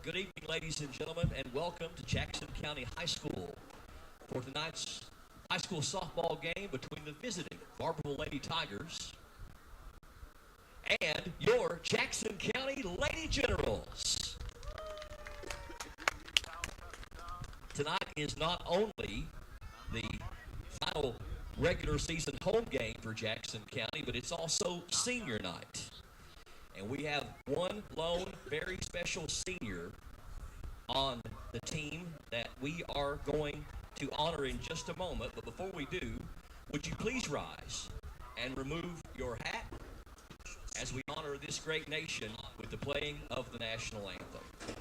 Good evening, ladies and gentlemen, and welcome to Jackson County High School for tonight's high school softball game between the visiting Barbourville Lady Tigers and your Jackson County Lady Generals. Tonight is not only the final regular season home game for Jackson County, but it's also senior night. And we have one lone, very special senior on the team that we are going to honor in just a moment. But before we do, would you please rise and remove your hat as we honor this great nation with the playing of the national anthem.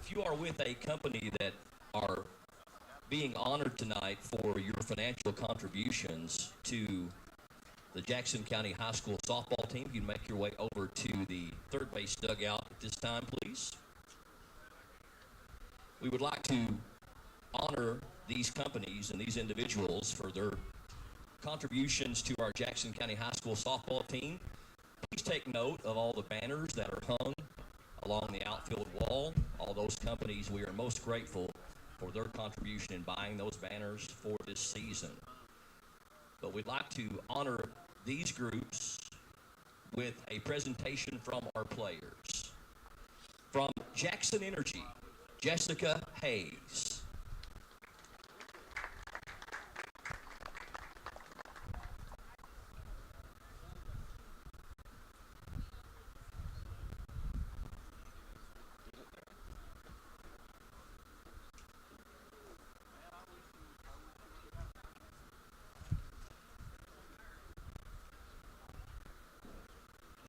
If you are with a company that are being honored tonight for your financial contributions to the Jackson County High School softball team, you can make your way over to the third base dugout at this time, please. We would like to honor these companies and these individuals for their contributions to our Jackson County High School softball team. Please take note of all the banners that are hung along the outfield wall. All those companies, we are most grateful for their contribution in buying those banners for this season. But we'd like to honor these groups with a presentation from our players. From Jackson Energy, Jessica Hayes.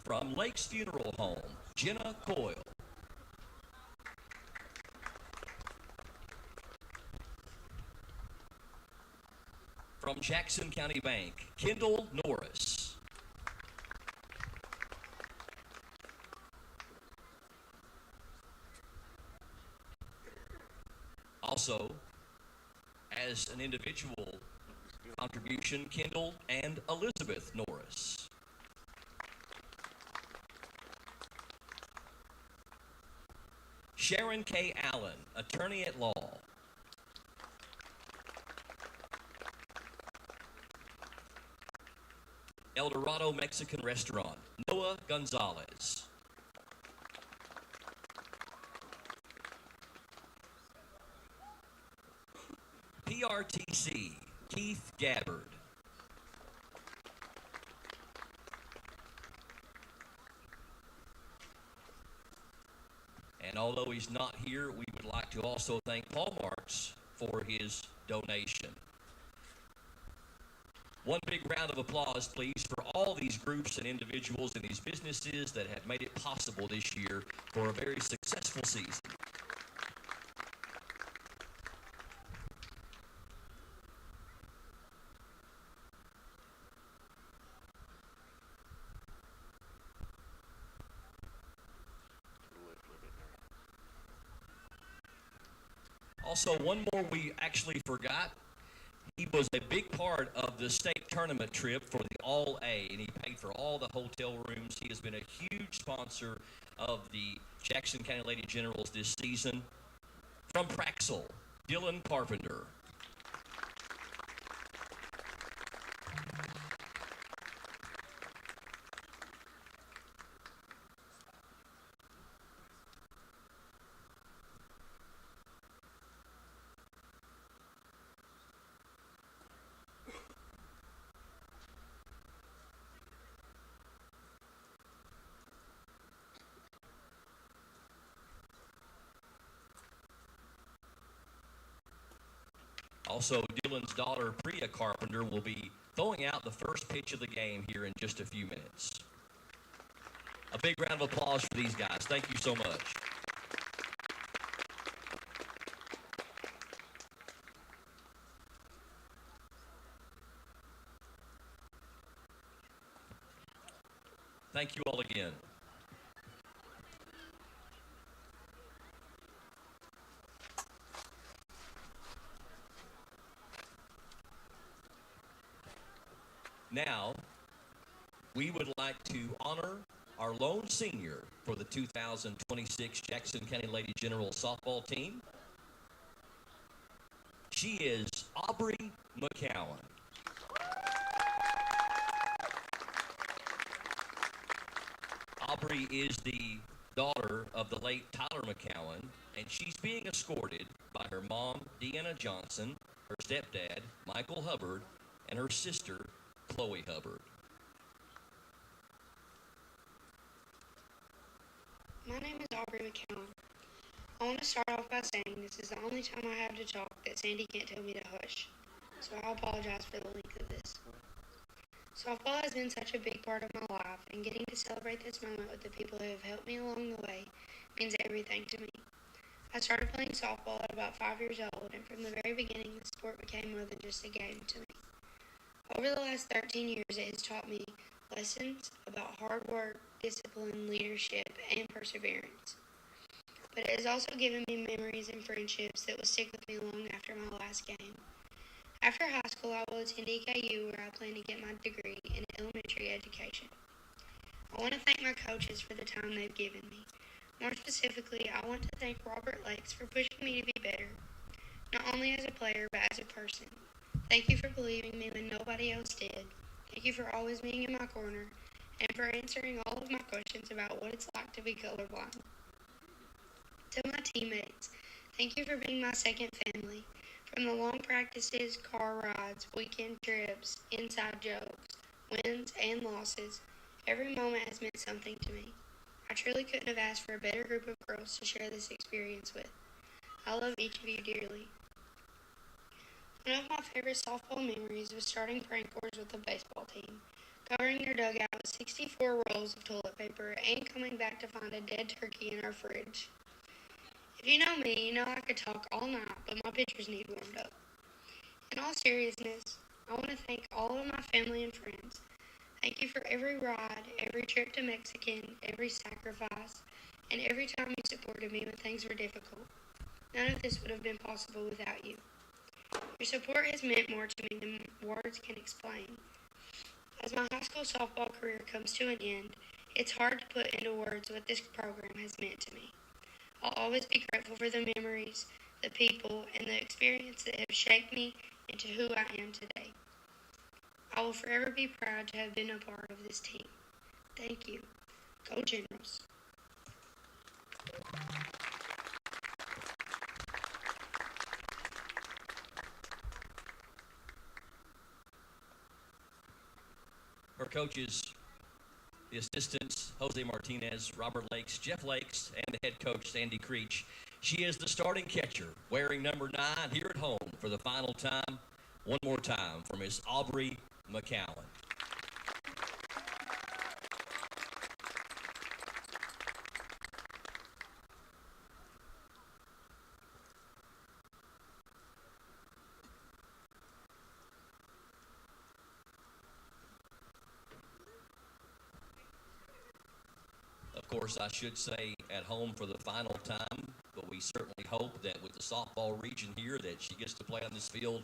From Lake's Funeral Home, Jenna Coyle. From Jackson County Bank, Kendall Norris. Also, as an individual contribution, Kendall and Elizabeth Norris. Sharon K. Allen, attorney at law. El Dorado Mexican Restaurant, Noah Gonzalez. PRTC, Keith Gabbard. And although he's not here, we would like to also thank Paul Marks for his donation. One big round of applause, please, for all these groups and individuals and these businesses that have made it possible this year for a very successful season. Also, one more we actually forgot. He was a big part of the state tournament trip for the All-A, and he paid for all the hotel rooms. He has been a huge sponsor of the Jackson County Lady Generals this season. From Praxel, Dylan Carpenter. Also, Dylan's daughter, Priya Carpenter, will be throwing out the first pitch of the game here in just a few minutes. A big round of applause for these guys. Thank you so much. Thank you all again. Now, we would like to honor our lone senior for the 2026 Jackson County Lady General softball team. She is Aubrey McCowan. Aubrey is the daughter of the late Tyler McCowan, and she's being escorted by her mom, Deanna Johnson, her stepdad, Michael Hubbard, and her sister, Chloe Hubbard. My name is Aubrey McCowan. I want to start off by saying this is the only time I have to talk that Sandy can't tell me to hush, so I apologize for the length of this. Softball has been such a big part of my life, and getting to celebrate this moment with the people who have helped me along the way means everything to me. I started playing softball at about 5 years old, and from the very beginning, the sport became more than just a game to me. Over the last 13 years, it has taught me lessons about hard work, discipline, leadership, and perseverance. But it has also given me memories and friendships that will stick with me long after my last game. After high school, I will attend EKU, where I plan to get my degree in elementary education. I want to thank my coaches for the time they've given me. More specifically, I want to thank Robert Lakes for pushing me to be better, not only as a player, but as a person. Thank you for believing me when nobody else did. Thank you for always being in my corner, and for answering all of my questions about what it's like to be colorblind. To my teammates, thank you for being my second family. From the long practices, car rides, weekend trips, inside jokes, wins and losses, every moment has meant something to me. I truly couldn't have asked for a better group of girls to share this experience with. I love each of you dearly. One of my favorite softball memories was starting prank wars with the baseball team, covering their dugout with 64 rolls of toilet paper, and coming back to find a dead turkey in our fridge. If you know me, you know I could talk all night, but my pitchers need warmed up. In all seriousness, I want to thank all of my family and friends. Thank you for every ride, every trip to Mexican, every sacrifice, and every time you supported me when things were difficult. None of this would have been possible without you. Your support has meant more to me than words can explain. As my high school softball career comes to an end, it's hard to put into words what this program has meant to me. I'll always be grateful for the memories, the people, and the experience that have shaped me into who I am today. I will forever be proud to have been a part of this team. Thank you. Go Generals. Her coaches, the assistants, Jose Martinez, Robert Lakes, Jeff Lakes, and the head coach, Sandy Creech. She is the starting catcher, wearing number 9 here at home for the final time. One more time for Miss Aubrey McCowan. Of course, I should say at home for the final time, but we certainly hope that with the softball region here that she gets to play on this field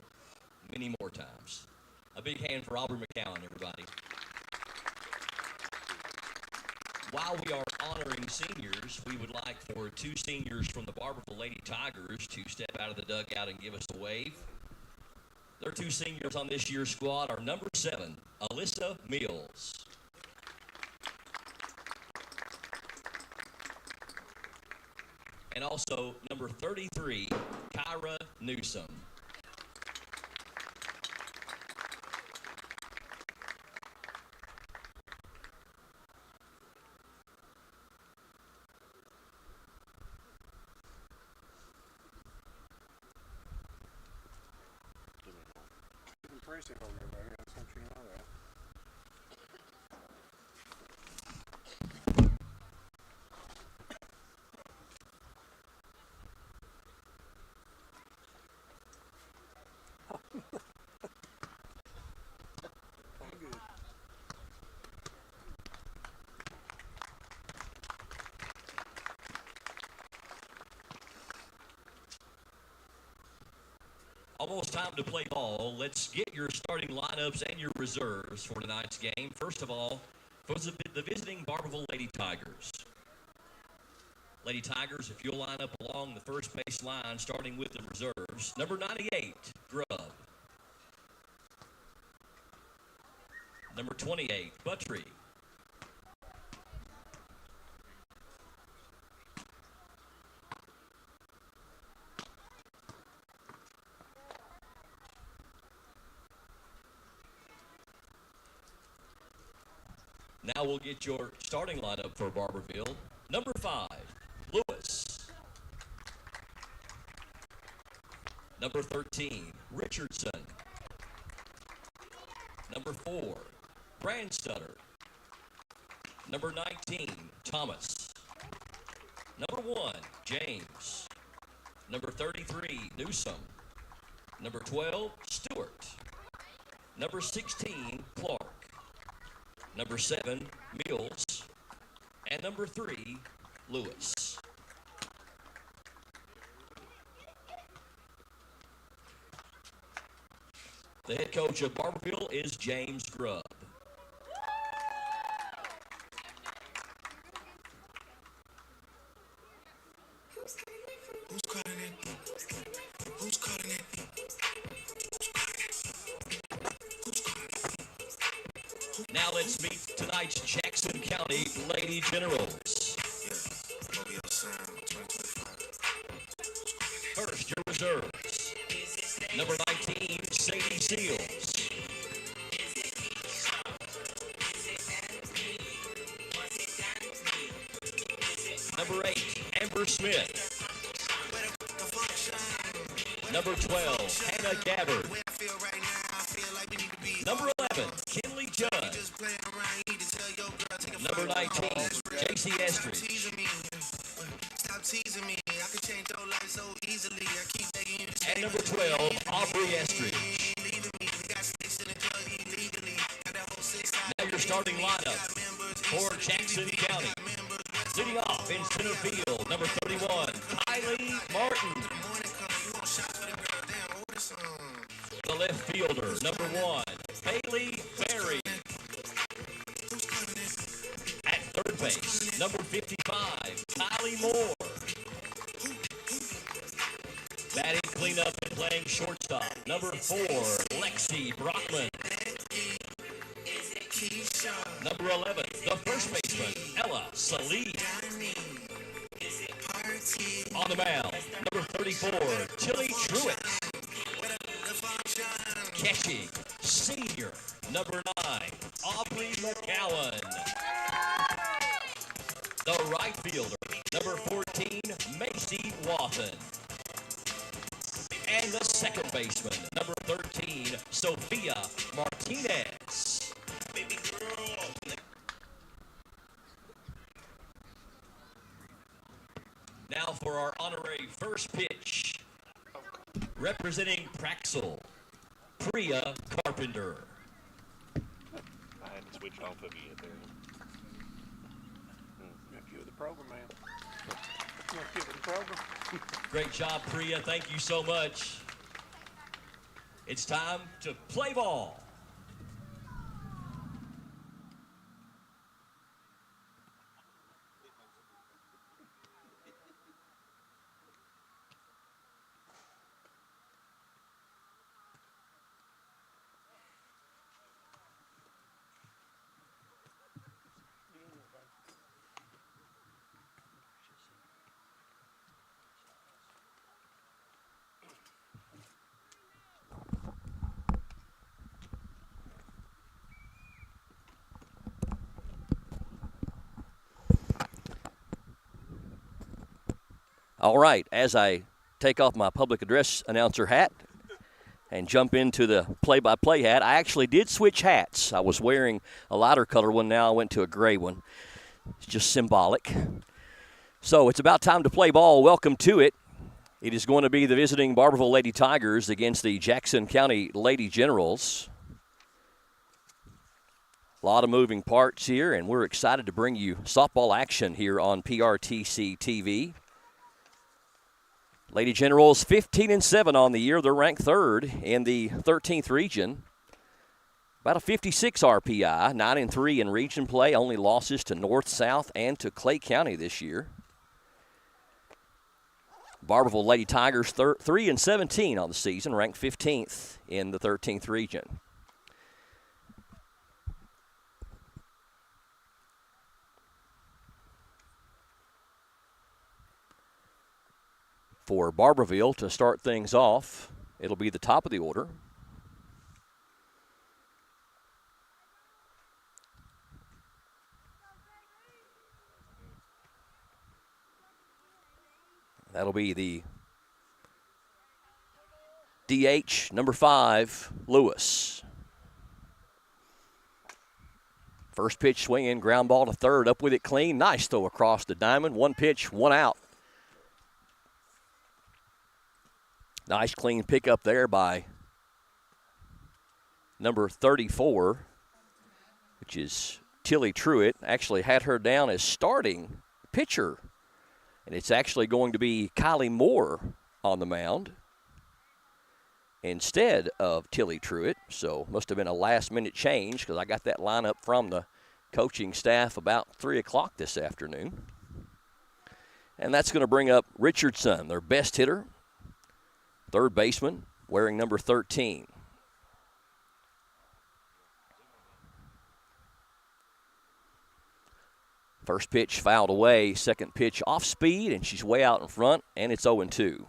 many more times. A big hand for Aubrey McCowan, everybody. While we are honoring seniors, we would like for 2 seniors from the Barbourville Lady Tigers to step out of the dugout and give us a wave. Their 2 seniors on this year's squad are number 7, Alyssa Mills. And also number 33, Kyra Newsom. Impressive over there, buddy. I want you to know that. Good. Almost time to play ball. Let's get your starting lineups and your reserves for tonight's game. First of all, for the visiting Barbourville Lady Tigers. Lady Tigers, if you'll line up along the first base line, starting with the reserves. Number 98, Grubb. Number 28, Buttry. Now we'll get your starting lineup for Barbourville. Number 5, Lewis. Number 13, Richardson. Number 4, Brandstutter. Number 19, Thomas. Number 1, James. Number 33, Newsom. Number 12, Stewart. Number 16, Clark. Number 7, Mills. And number 3, Lewis. The head coach of Barbourville is James Grubb. Who's calling it? Who's calling it? Now let's meet tonight's Jackson County Lady Generals. First, your reserves. Number 19, Sadie Seals. Number 8, Amber Smith. Number 12, Hannah Gabbard. Number 11, Kinley Judd. Number 19, J.C. Estridge. And number 12, Aubrey Estridge. Now your starting lineup for Jackson County. Leading off in center field, number 31, Kylie Martin. The left fielder, number 1, Haley Berry. At third base, number 55, Kylie Moore. Batting cleanup and playing shortstop, number 4, Lexi Brockman. Number 11, the first baseman, Ella Salih. On the mound, number 34, Tilly Truitt. Catching, senior, number 9, Aubrey McCowan. The right fielder, number 14, Macy Watton. And the second baseman, number 13, Sophia Martinez. Now for our honorary first pitch, representing Praxel, Priya Carpenter. I hadn't switched off of you yet there. Nephew of the program, man. Nephew of the program. Great job, Priya. Thank you so much. It's time to play ball. All right, as I take off my public address announcer hat and jump into the play-by-play hat, I actually did switch hats. I was wearing a lighter color one, now I went to a gray one. It's just symbolic. So it's about time to play ball. Welcome to it. It is going to be the visiting Barbourville Lady Tigers against the Jackson County Lady Generals. A lot of moving parts here, and we're excited to bring you softball action here on PRTC TV. Lady Generals 15-7 on the year. They're ranked third in the 13th region. About a 56 RPI, 9-3 in region play. Only losses to North, South, and to Clay County this year. Barbourville Lady Tigers 3-17 on the season, ranked 15th in the 13th region. For Barbourville to start things off, it'll be the top of the order. That'll be the DH, number 5, Lewis. First pitch swinging, ground ball to third, up with it clean. Nice throw across the diamond. One pitch, one out. Nice clean pickup there by number 34, which is Tilly Truitt. Actually had her down as starting pitcher. And it's actually going to be Kylie Moore on the mound instead of Tilly Truitt. So must have been a last-minute change because I got that lineup from the coaching staff about 3 o'clock this afternoon. And that's going to bring up Richardson, their best hitter. Third baseman, wearing number 13. First pitch fouled away, second pitch off speed, and she's way out in front, and it's 0-2.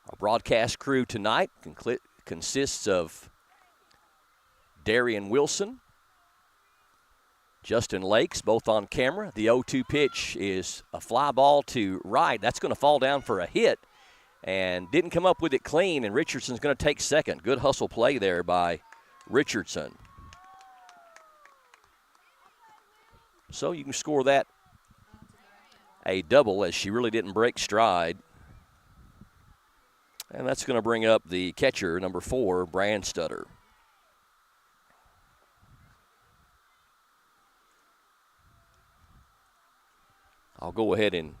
Our broadcast crew tonight consists of Darian Wilson, Justin Lakes, both on camera. The 0-2 pitch is a fly ball to right. That's going to fall down for a hit and didn't come up with it clean, and Richardson's going to take second. Good hustle play there by Richardson. So you can score that a double as she really didn't break stride. And that's going to bring up the catcher, number 4, Brandstutter. I'll go ahead and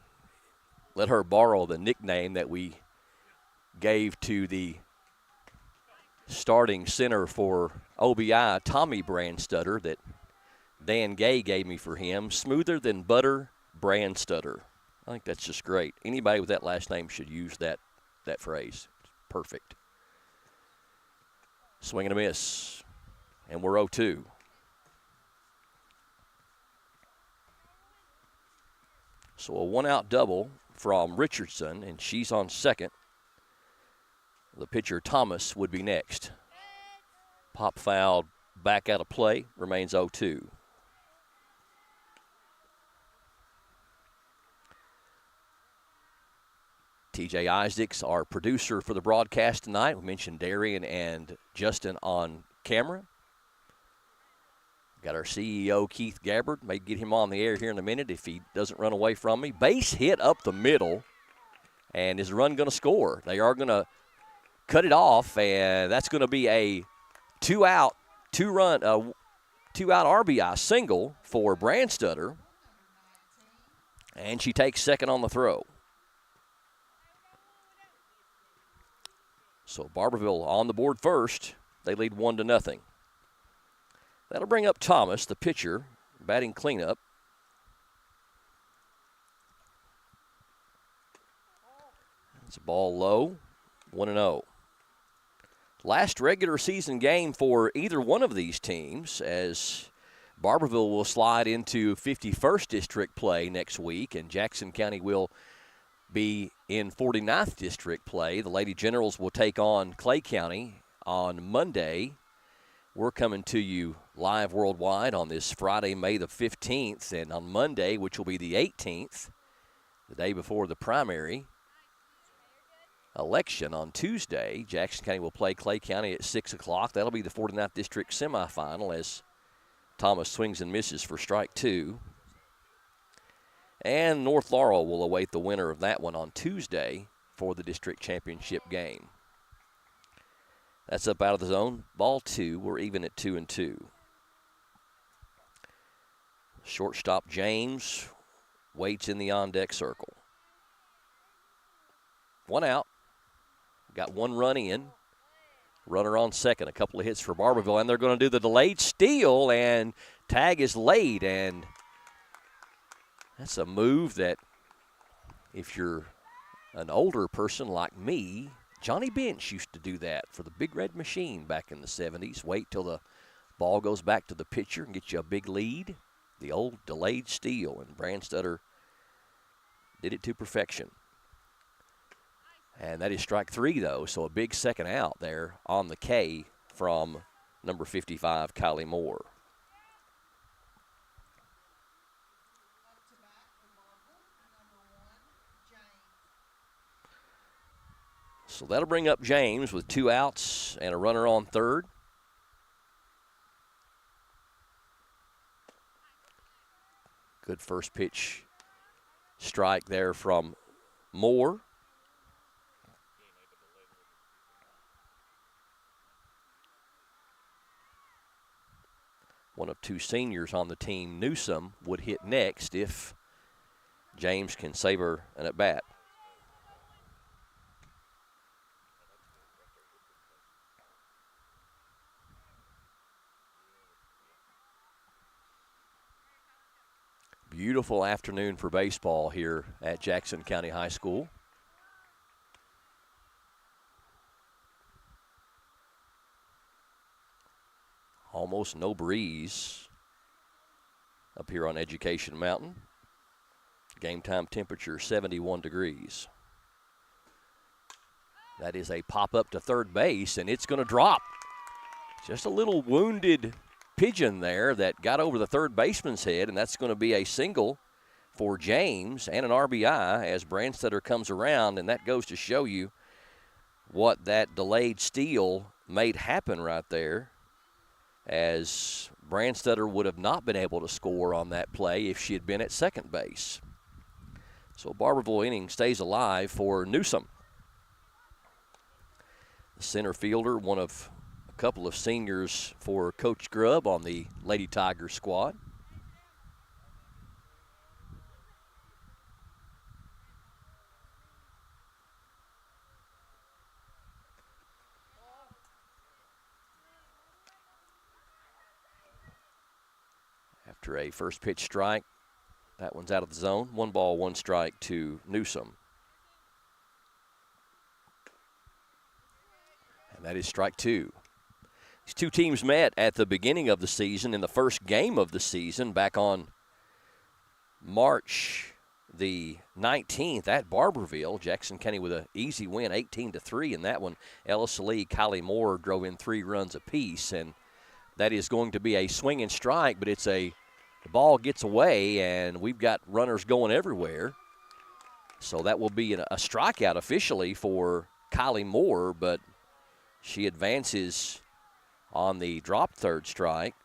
let her borrow the nickname that we gave to the starting center for OBI, Tommy Brandstutter, that Dan Gay gave me for him. Smoother than butter, Brandstutter. I think that's just great. Anybody with that last name should use that phrase. Perfect. Swing and a miss. And we're 0-2. So a one-out double from Richardson, and she's on second. The pitcher, Thomas, would be next. Pop fouled back out of play, remains 0-2. TJ Isaacs, our producer for the broadcast tonight. We mentioned Darian and Justin on camera. Got our CEO, Keith Gabbard. May get him on the air here in a minute if he doesn't run away from me. Base hit up the middle, and is the run going to score? They are going to cut it off, and that's going to be a two-out RBI single for Brandstutter, and she takes second on the throw. So Barbourville on the board first. They lead 1-0. That'll bring up Thomas, the pitcher, batting cleanup. It's a ball low, 1-0. Last regular season game for either one of these teams, as Barbourville will slide into 51st District play next week, and Jackson County will be in 49th District play. The Lady Generals will take on Clay County on Monday. We're coming to you live worldwide on this Friday, May the 15th, and on Monday, which will be the 18th, the day before the primary election on Tuesday, Jackson County will play Clay County at 6 o'clock. That'll be the 49th District semifinal as Thomas swings and misses for strike two. And North Laurel will await the winner of that one on Tuesday for the district championship game. That's up out of the zone. Ball two. We're even at 2-2. Shortstop James waits in the on-deck circle. One out. Got one run in. Runner on second. A couple of hits for Barbourville, and they're going to do the delayed steal, and tag is laid, and that's a move that if you're an older person like me, Johnny Bench used to do that for the Big Red Machine back in the 70s. Wait till the ball goes back to the pitcher and get you a big lead. The old delayed steal, and Brandstutter did it to perfection. And that is strike three, though, so a big second out there on the K from number 55, Kylie Moore. So that'll bring up James with two outs and a runner on third. Good first pitch strike there from Moore. One of two seniors on the team, Newsom, would hit next if James can savor an at-bat. Beautiful afternoon for baseball here at Jackson County High School. Almost no breeze up here on Education Mountain. Game time temperature 71 degrees. That is a pop up to third base, and it's going to drop. Just a little wounded pigeon there that got over the third baseman's head, and that's going to be a single for James and an RBI as Brandstutter comes around, and that goes to show you what that delayed steal made happen right there, as Brandstutter would have not been able to score on that play if she had been at second base. So Barbourville inning stays alive for Newsom. The center fielder, one of a couple of seniors for Coach Grubb on the Lady Tigers squad. After a first pitch strike, that one's out of the zone. 1 ball, 1 strike to Newsom. And that is strike two. These two teams met at the beginning of the season in the first game of the season back on March the 19th at Barbourville. Jackson County with an easy win, 18-3 in that one. Ellis Lee, Kylie Moore drove in 3 runs apiece, and that is going to be a swing and strike, but the ball gets away, and we've got runners going everywhere. So that will be a strikeout officially for Kylie Moore, but she advances on the drop third strike.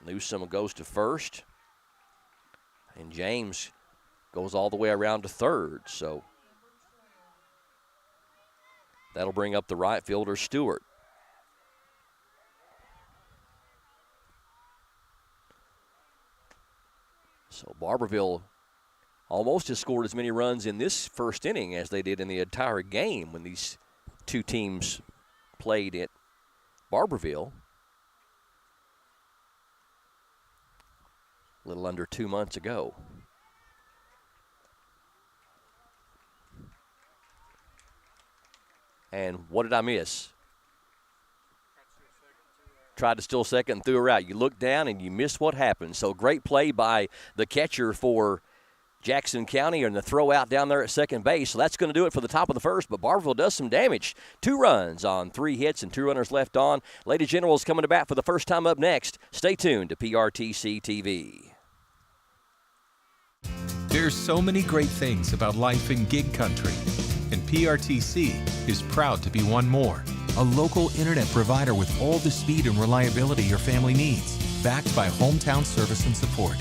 Newsom goes to first, and James goes all the way around to third. So that'll bring up the right fielder, Stewart. So Barbourville almost has scored as many runs in this first inning as they did in the entire game when these two teams played at Barbourville a little under 2 months ago. And what did I miss? Tried to steal second and threw her out. You look down and you miss what happened. So great play by the catcher for Jackson County and the throw out down there at second base. So that's going to do it for the top of the first, but Barbourville does some damage. 2 runs on 3 hits and 2 runners left on. Lady Generals coming to bat for the first time up next. Stay tuned to PRTC TV. There's so many great things about life in gig country, and PRTC is proud to be one more. A local internet provider with all the speed and reliability your family needs, backed by hometown service and support.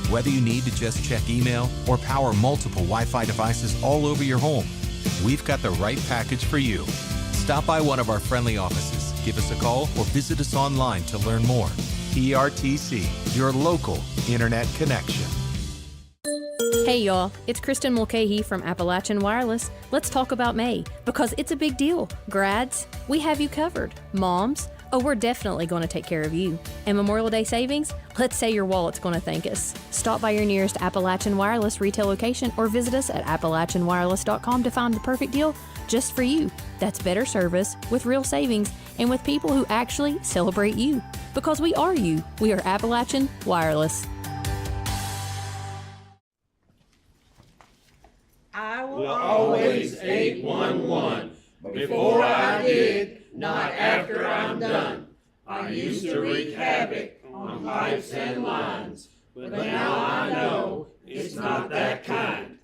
Whether you need to just check email or power multiple Wi-Fi devices all over your home, we've got the right package for you. Stop by one of our friendly offices, give us a call, or visit us online to learn more. PRTC, your local internet connection. Hey y'all, it's Kristen Mulcahy from Appalachian Wireless. Let's talk about May, because it's a big deal. Grads, we have you covered. Moms, oh, we're definitely going to take care of you. And Memorial Day savings, let's say your wallet's going to thank us. Stop by your nearest Appalachian Wireless retail location or visit us at AppalachianWireless.com to find the perfect deal just for you. That's better service with real savings and with people who actually celebrate you. Because we are you. We are Appalachian Wireless. I will always 811. Before I did, not after I'm done. I used to wreak havoc on pipes and lines, but now I know it's not that kind.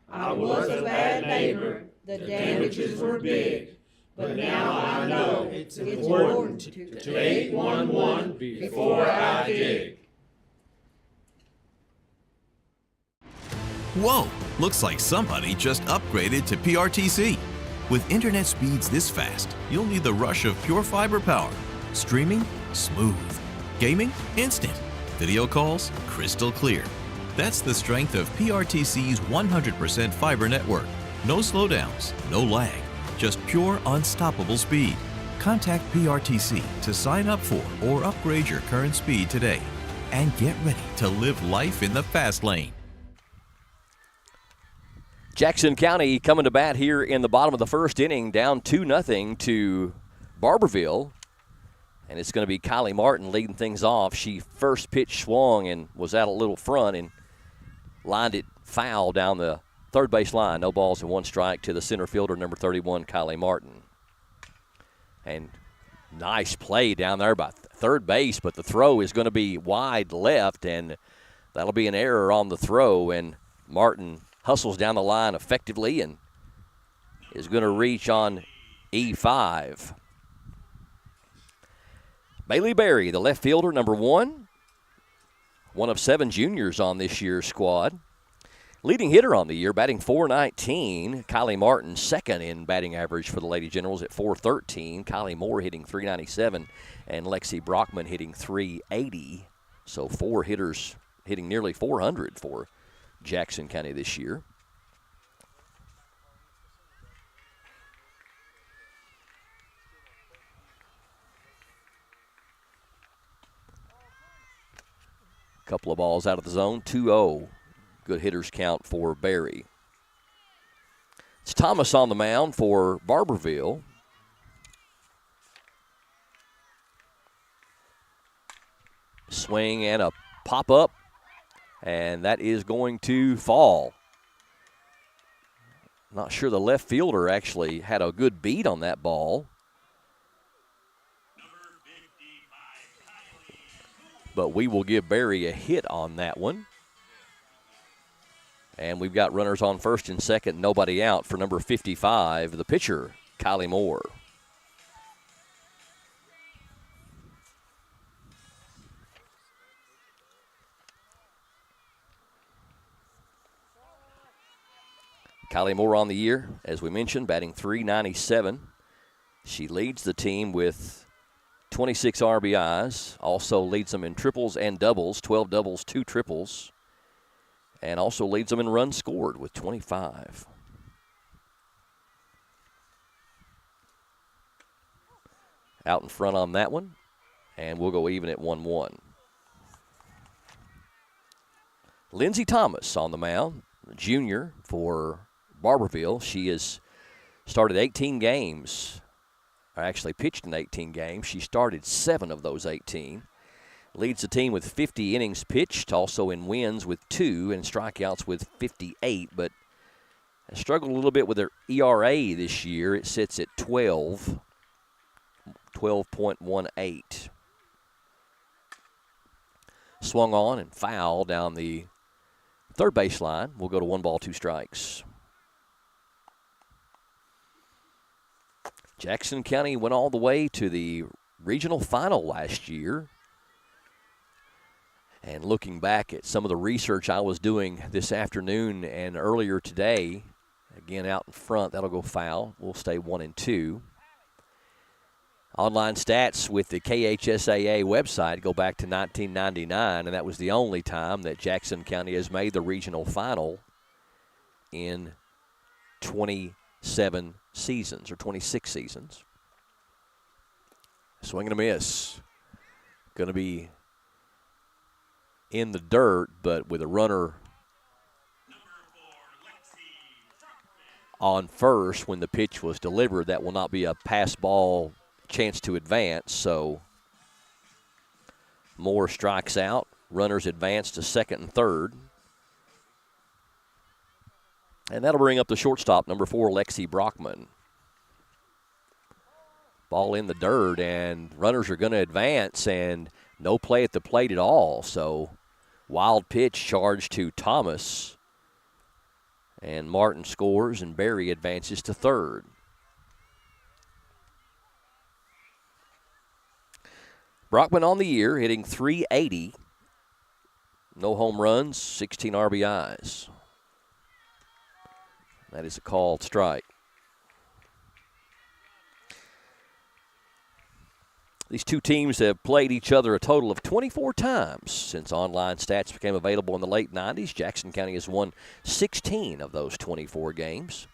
I was a bad neighbor, the damages were big, but now I know it's important to 811 before I dig. Whoa, looks like somebody just upgraded to PRTC. With internet speeds this fast, you'll need the rush of pure fiber power. Streaming? Smooth. Gaming? Instant. Video calls? Crystal clear. That's the strength of PRTC's 100% fiber network. No slowdowns, no lag, just pure unstoppable speed. Contact PRTC to sign up for or upgrade your current speed today. And get ready to live life in the fast lane. Jackson County coming to bat here in the bottom of the first inning, down 2-0 to Barbourville. And it's going to be Kylie Martin leading things off. She first pitch swung and was out a little front and lined it foul down the third base line. No balls and 1 strike to the center fielder, number 31, Kylie Martin. And nice play down there by third base, but the throw is going to be wide left, and that'll be an error on the throw. And Martin hustles down the line effectively and is going to reach on E5. Bailey Berry, the left fielder, number 1. One of 7 juniors on this year's squad. Leading hitter on the year, batting .419. Kylie Martin, second in batting average for the Lady Generals at .413. Kylie Moore hitting .397, and Lexi Brockman hitting .380. So 4 hitters hitting nearly .400 for Jackson County this year. Couple of balls out of the zone, 2-0. Good hitters count for Barry. It's Thomas on the mound for Barbourville. Swing and a pop up, and that is going to fall. Not sure the left fielder actually had a good beat on that ball. But we will give Barry a hit on that one. And we've got runners on first and second, nobody out for number 55, the pitcher, Kylie Moore. Kylie Moore on the year, as we mentioned, batting .397. She leads the team with 26 RBIs, also leads them in triples and doubles, 12 doubles, 2 triples, and also leads them in runs scored with 25. Out in front on that one, and we'll go even at 1-1. Lindsey Thomas on the mound, junior for Barbourville. She has started 18 games. Actually pitched in 18 games. She started 7 of those 18. Leads the team with 50 innings pitched, also in wins with 2 and strikeouts with 58, but has struggled a little bit with her ERA this year. It sits at 12.18. Swung on and foul down the third baseline. We'll go to 1 ball, 2 strikes. Jackson County went all the way to the regional final last year. And looking back at some of the research I was doing this afternoon and earlier today, again out in front, that'll go foul. We'll stay 1-2. Online stats with the KHSAA website go back to 1999, and that was the only time that Jackson County has made the regional final in 27 seasons or 26 seasons. Swing and a miss. Going to be in the dirt, but with a runner on first when the pitch was delivered, that will not be a pass ball chance to advance. So Moore strikes out. Runners advance to second and third. And that'll bring up the shortstop, number 4, Lexi Brockman. Ball in the dirt, and runners are going to advance, and no play at the plate at all. So wild pitch charged to Thomas. And Martin scores, and Barry advances to third. Brockman on the year, hitting .380. No home runs, 16 RBIs. That is a called strike. These two teams have played each other a total of 24 times since online stats became available in the late 90s. Jackson County has won 16 of those 24 games.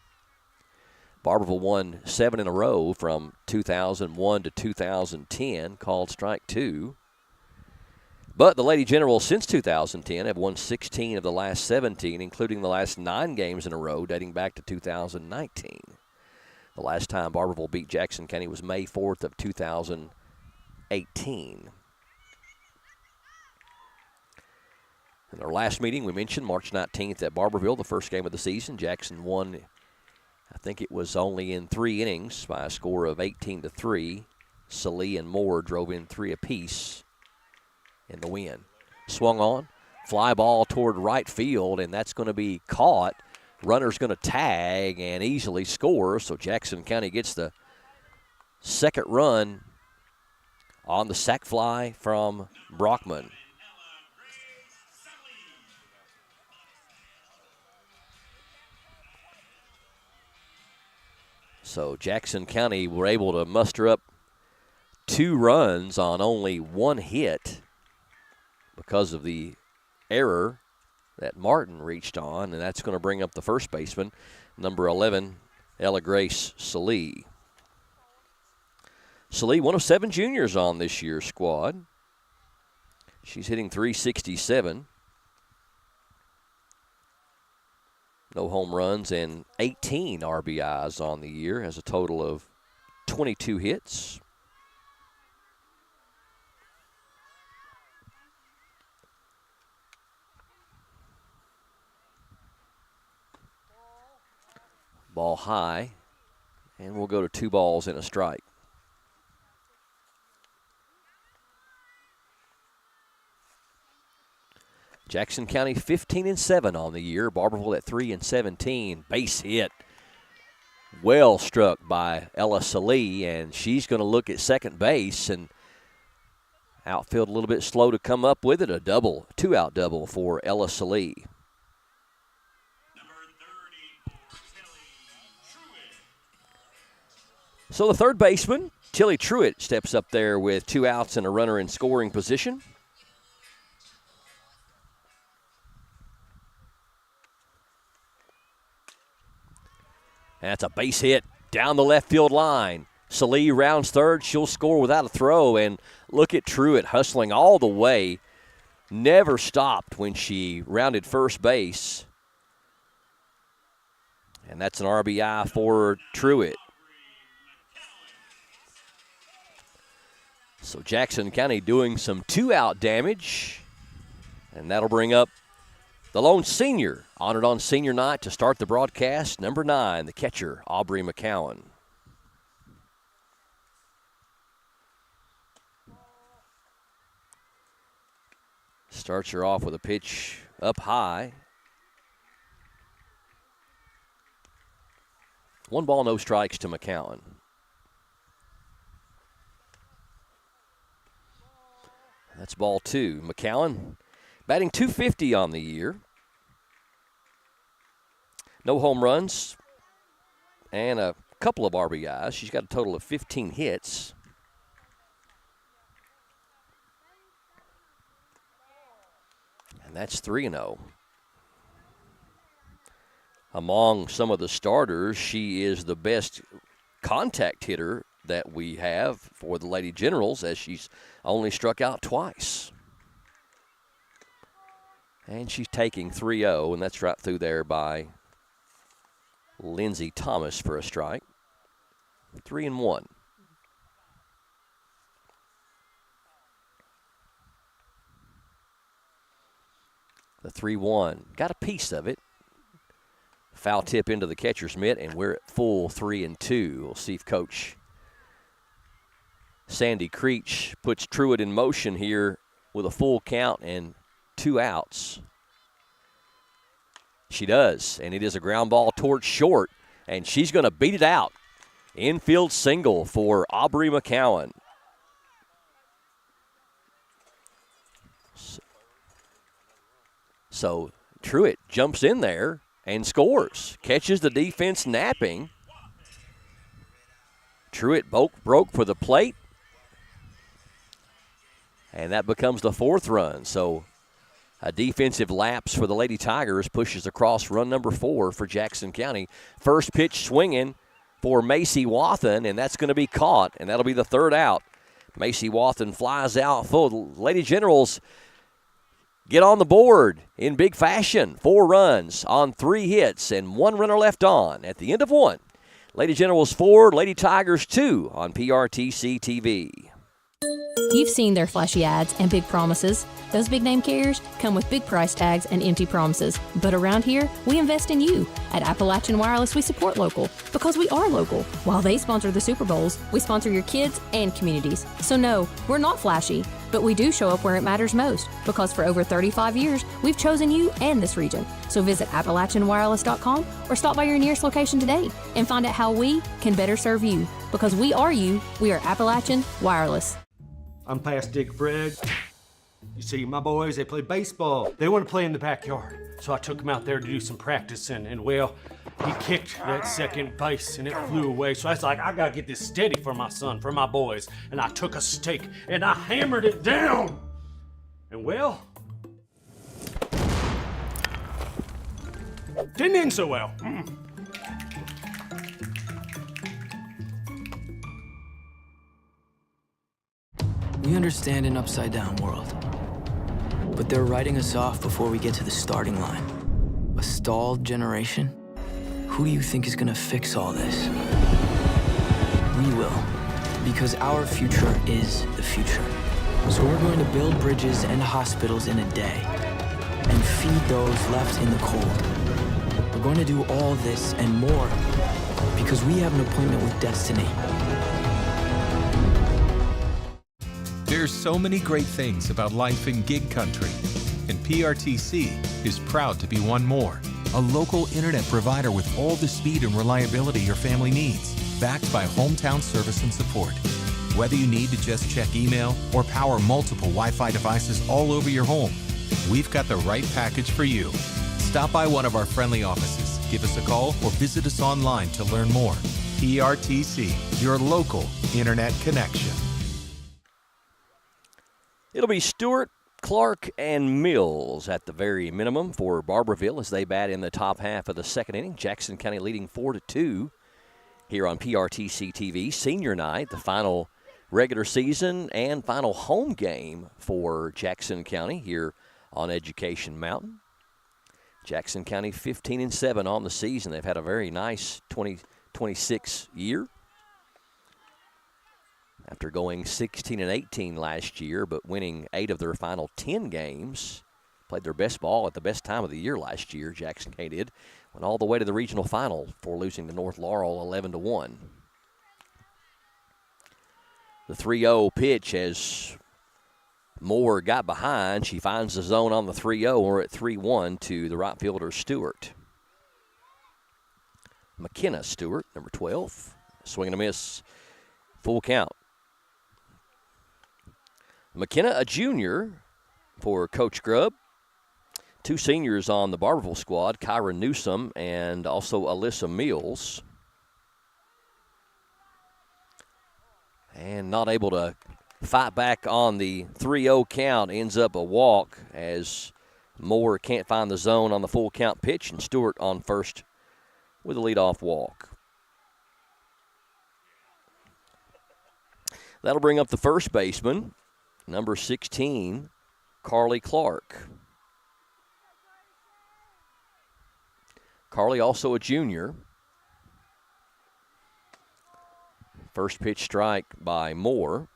Barbourville won 7 in a row from 2001 to 2010, called strike 2. But the Lady Generals since 2010 have won 16 of the last 17, including the last 9 games in a row dating back to 2019. The last time Barbourville beat Jackson County was May 4th of 2018. In our last meeting, we mentioned March 19th at Barbourville, the first game of the season. Jackson won, I think it was only in 3 innings by a score of 18-3. Salee and Moore drove in 3 apiece in the win. Swung on, fly ball toward right field, and that's going to be caught. Runner's going to tag and easily score, so Jackson County gets the second run on the sac fly from Brockman. So Jackson County were able to muster up 2 runs on only 1 hit because of the error that Martin reached on, and that's going to bring up the first baseman, number 11, Ella Grace Salee. Salee, one of 7 juniors on this year's squad. She's hitting .367. No home runs and 18 RBIs on the year, has a total of 22 hits. Ball high, and we'll go to 2 balls and a strike. Jackson County 15-7 on the year. Barbourville at 3-17. Base hit. Well struck by Ella Salee, and she's going to look at second base, and outfield a little bit slow to come up with it. A double, 2-out double for Ella Salee. So the third baseman, Tilly Truitt, steps up there with 2 outs and a runner in scoring position. That's a base hit down the left field line. Salee rounds third. She'll score without a throw. And look at Truitt hustling all the way. Never stopped when she rounded first base. And that's an RBI for Truitt. So Jackson County doing some 2-out damage. And that'll bring up the lone senior, honored on senior night to start the broadcast, number 9, the catcher, Aubrey McCowan. Starts her off with a pitch up high. 1 ball, no strikes to McCowan. That's ball 2. McCowan batting .250 on the year. No home runs and a couple of RBIs. She's got a total of 15 hits. And that's 3-0. Among some of the starters, she is the best contact hitter that we have for the Lady Generals, as she's only struck out twice. And she's taking 3-0, and that's right through there by Lindsey Thomas for a strike. 3-1. The 3-1. Got a piece of it. Foul tip into the catcher's mitt, and we're at full 3-2. We'll see if Coach Sandy Creech puts Truitt in motion here with a full count and 2 outs. She does, and it is a ground ball towards short, and she's going to beat it out. Infield single for Aubrey McCowan. So Truitt jumps in there and scores. Catches the defense napping. Truitt broke for the plate. And that becomes the 4th run. So a defensive lapse for the Lady Tigers pushes across run number 4 for Jackson County. First pitch swinging for Macy Wathen, and that's going to be caught, and that'll be the 3rd out. Macy Wathen flies out full. The Lady Generals get on the board in big fashion. 4 runs on 3 hits and 1 runner left on at the end of 1. Lady Generals 4, Lady Tigers 2 on PRTC TV. You've seen their flashy ads and big promises. Those big name carriers come with big price tags and empty promises. But around here, we invest in you. At Appalachian Wireless, we support local because we are local. While they sponsor the Super Bowls, we sponsor your kids and communities. So no, we're not flashy, but we do show up where it matters most because for over 35 years, we've chosen you and this region. So visit AppalachianWireless.com or stop by your nearest location today and find out how we can better serve you. Because we are you, we are Appalachian Wireless. I'm past Dick Fred. You see, my boys, they play baseball. They want to play in the backyard. So I took them out there to do some practicing, and well, he kicked that second base and it flew away. So I was like, I gotta get this steady for my son, for my boys. And I took a stake and I hammered it down. And well, didn't end so well. We understand an upside-down world, but they're writing us off before we get to the starting line. A stalled generation? Who do you think is gonna fix all this? We will, because our future is the future. So we're going to build bridges and hospitals in a day, and feed those left in the cold. We're going to do all this and more because we have an appointment with destiny. There's so many great things about life in gig country, and PRTC is proud to be one more. A local internet provider with all the speed and reliability your family needs, backed by hometown service and support. Whether you need to just check email or power multiple Wi-Fi devices all over your home, we've got the right package for you. Stop by one of our friendly offices, give us a call, or visit us online to learn more. PRTC, your local internet connection. It'll be Stewart, Clark, and Mills at the very minimum for Barbourville as they bat in the top half of the second inning. Jackson County leading 4-2 here on PRTC TV. Senior night, the final regular season and final home game for Jackson County here on Education Mountain. Jackson County 15-7 on the season. They've had a very nice 2026 year after going 16-18 last year, but winning 8 of their final 10 games. Played their best ball at the best time of the year last year, Jackson County did. Went all the way to the regional final before losing to North Laurel 11-1. The 3-0 pitch as Moore got behind. She finds the zone on the 3-0. We're at 3-1 to the right fielder, Stewart. McKenna Stewart, number 12. Swing and a miss. Full count. McKenna, a junior for Coach Grubb. 2 seniors on the Barbourville squad, Kyra Newsom and also Alyssa Mills. And not able to fight back on the 3-0 count. Ends up a walk as Moore can't find the zone on the full count pitch, and Stewart on first with a leadoff walk. That'll bring up the first baseman, number 16, Carly Clark. Carly also a junior. First pitch strike by Moore.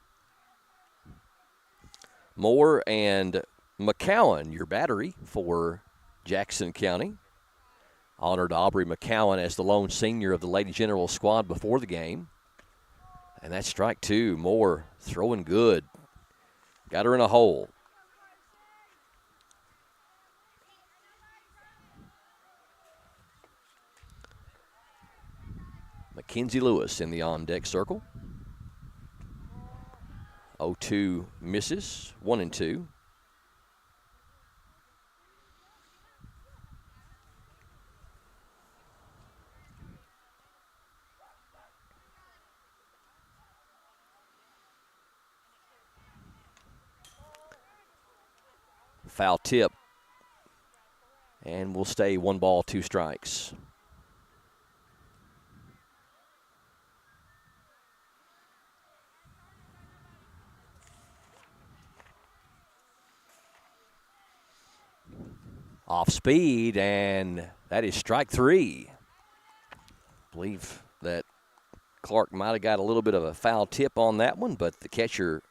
Moore and McCowan, your battery for Jackson County. Honored Aubrey McCowan as the lone senior of the Lady General squad before the game. And that's strike 2. Moore throwing good. Got her in a hole. Mackenzie Lewis in the on-deck circle. 0-2 misses, 1-2. Foul tip, and we'll stay 1 ball, 2 strikes. Off speed, and that is strike 3. I believe that Clark might have got a little bit of a foul tip on that one, but the catcher,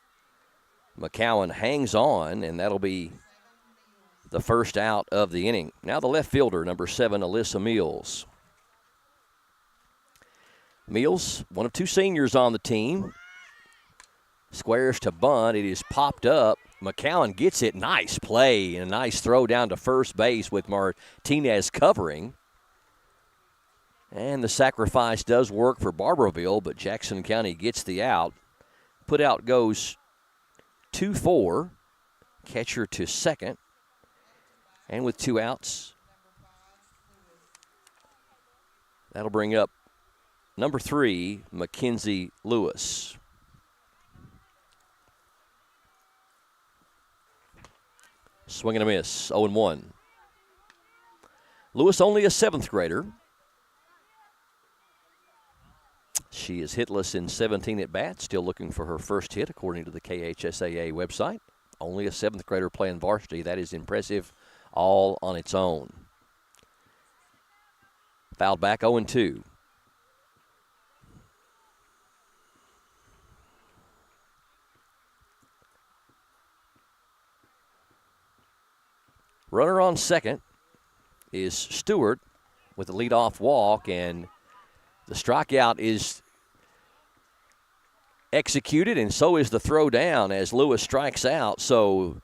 McCowan, hangs on, and that'll be the first out of the inning. Now the left fielder, number 7, Alyssa Mills. Mills, one of 2 seniors on the team. Squares to bunt. It is popped up. McCowan gets it. Nice play and a nice throw down to first base with Martinez covering. And the sacrifice does work for Barbourville, but Jackson County gets the out. Put out goes 2-4. Catcher to second. And with 2 outs, that'll bring up number 3, Mackenzie Lewis. Swing and a miss, 0-1. Lewis only a 7th grader. She is hitless in 17 at-bats, still looking for her first hit according to the KHSAA website. Only a 7th grader playing varsity. That is impressive all on its own. Fouled back, 0-2. Runner on second is Stewart, with the leadoff walk, and the strikeout is executed, and so is the throw down as Lewis strikes out. So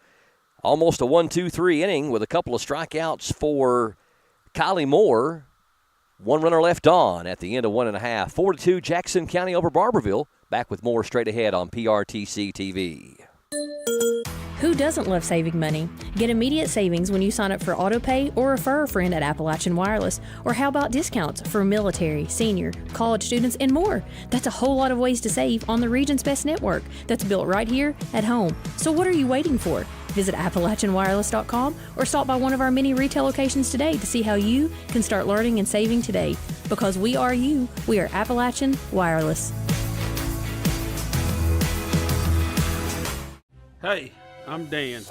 almost a 1-2-3 inning with a couple of strikeouts for Kylie Moore. One runner left on at the end of 1.5. 4-2 Jackson County over Barbourville. Back with more straight ahead on PRTC TV. Who doesn't love saving money? Get immediate savings when you sign up for AutoPay or refer a friend at Appalachian Wireless. Or how about discounts for military, senior, college students, and more? That's a whole lot of ways to save on the region's best network that's built right here at home. So what are you waiting for? Visit AppalachianWireless.com or stop by one of our many retail locations today to see how you can start learning and saving today. Because we are you. We are Appalachian Wireless. Hey, I'm Dan.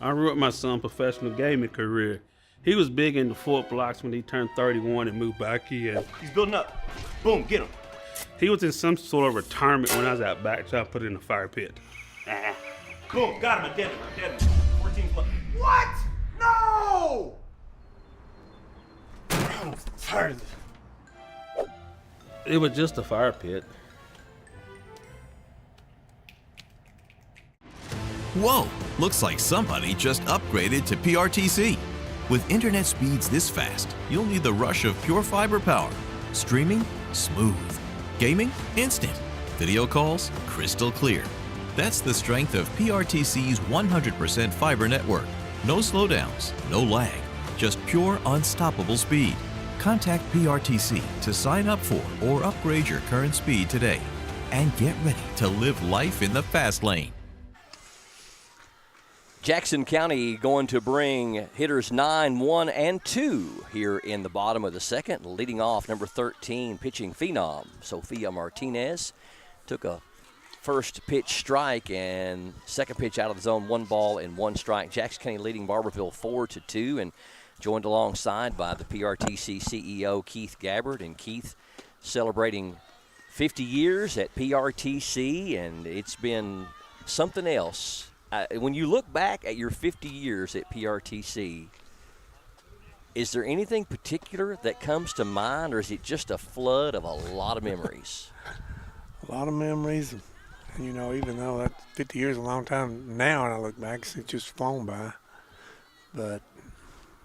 I wrote my son's professional gaming career. He was big into Fort Blocks when he turned 31 and moved back here. He's building up. Boom, get him. He was in some sort of retirement when I was out back, so I put it in the fire pit. Boom, got him. I dead him. 14 left. What? No! I'm tired of this. It was just a fire pit. Whoa, looks like somebody just upgraded to PRTC. With internet speeds this fast, you'll need the rush of pure fiber power. Streaming? Smooth. Gaming? Instant. Video calls? Crystal clear. That's the strength of PRTC's 100% fiber network. No slowdowns, no lag, just pure unstoppable speed. Contact PRTC to sign up for or upgrade your current speed today. And get ready to live life in the fast lane. Jackson County going to bring hitters 9, 1, and 2 here in the bottom of the second. Leading off, number 13, pitching phenom, Sophia Martinez. Took a first pitch strike and second pitch out of the zone, 1 ball and 1 strike. Jackson County leading Barbourville 4-2, and joined alongside by the PRTC CEO, Keith Gabbard. And Keith celebrating 50 years at PRTC, and it's been something else. When you look back at your 50 years at PRTC, is there anything particular that comes to mind, or is it just a flood of a lot of memories? A lot of memories. And, you know, even though that 50 years is a long time now, and I look back, it's just flown by. But,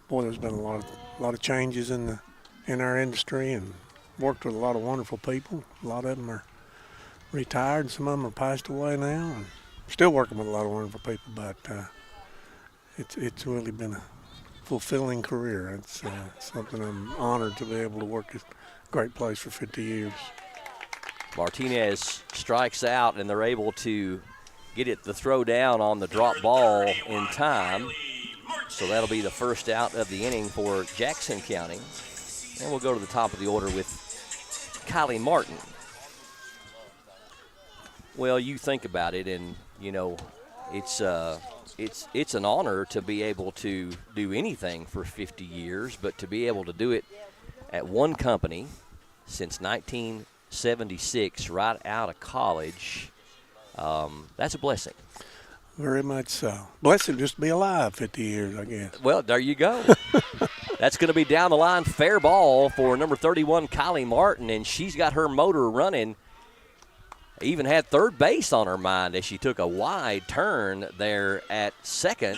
boy, there's been a lot of changes in our industry, and worked with a lot of wonderful people. A lot of them are retired, some of them are passed away now. And still working with a lot of wonderful people, but it's really been a fulfilling career. It's something I'm honored to be able to work at a great place for 50 years. Martinez strikes out, and they're able to get it the throw down on the drop ball in time. So that'll be the first out of the inning for Jackson County. And we'll go to the top of the order with Kylie Martin. Well, you think about it, and you know, it's an honor to be able to do anything for 50 years, but to be able to do it at one company since 1976, right out of college, that's a blessing. Very much so. Blessed just to be alive 50 years, I guess. Well, there you go. That's going to be down the line, fair ball for number 31, Kylie Martin, and she's got her motor running. Even had third base on her mind as she took a wide turn there at second,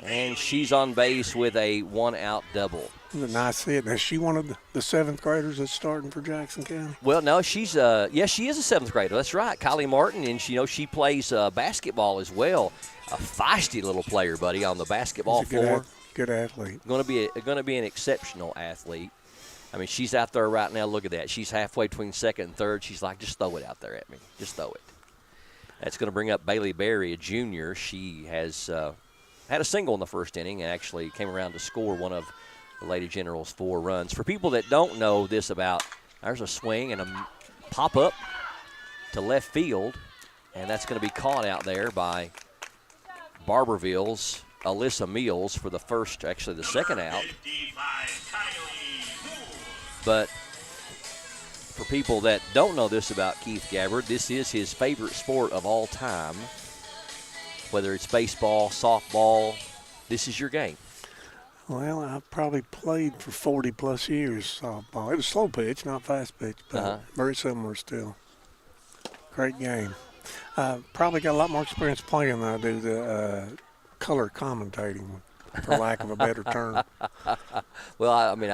and she's on base with a 1-out double. Isn't it nice to see it? Is she one of the 7th graders that's starting for Jackson County? Well, no, she's yes, she is a 7th grader. That's right, Kylie Martin, and she plays basketball as well. A feisty little player, buddy, on the basketball floor. Good athlete. Going to be an exceptional athlete. I mean, she's out there right now. Look at that. She's halfway between second and third. She's like, just throw it out there at me. Just throw it. That's going to bring up Bailey Berry, a junior. She has had a single in the first inning and actually came around to score one of the Lady Generals' 4 runs. For people that don't know this about, there's a swing and a pop-up to left field, and that's going to be caught out there by Barbourville's Alyssa Mills for the second out. But for people that don't know this about Keith Gabbard, this is his favorite sport of all time. Whether it's baseball, softball, this is your game. Well, I probably played for 40-plus years softball. It was slow pitch, not fast pitch, but very similar still. Great game. Probably got a lot more experience playing than I do the color commentating, for lack of a better term. Well, I mean,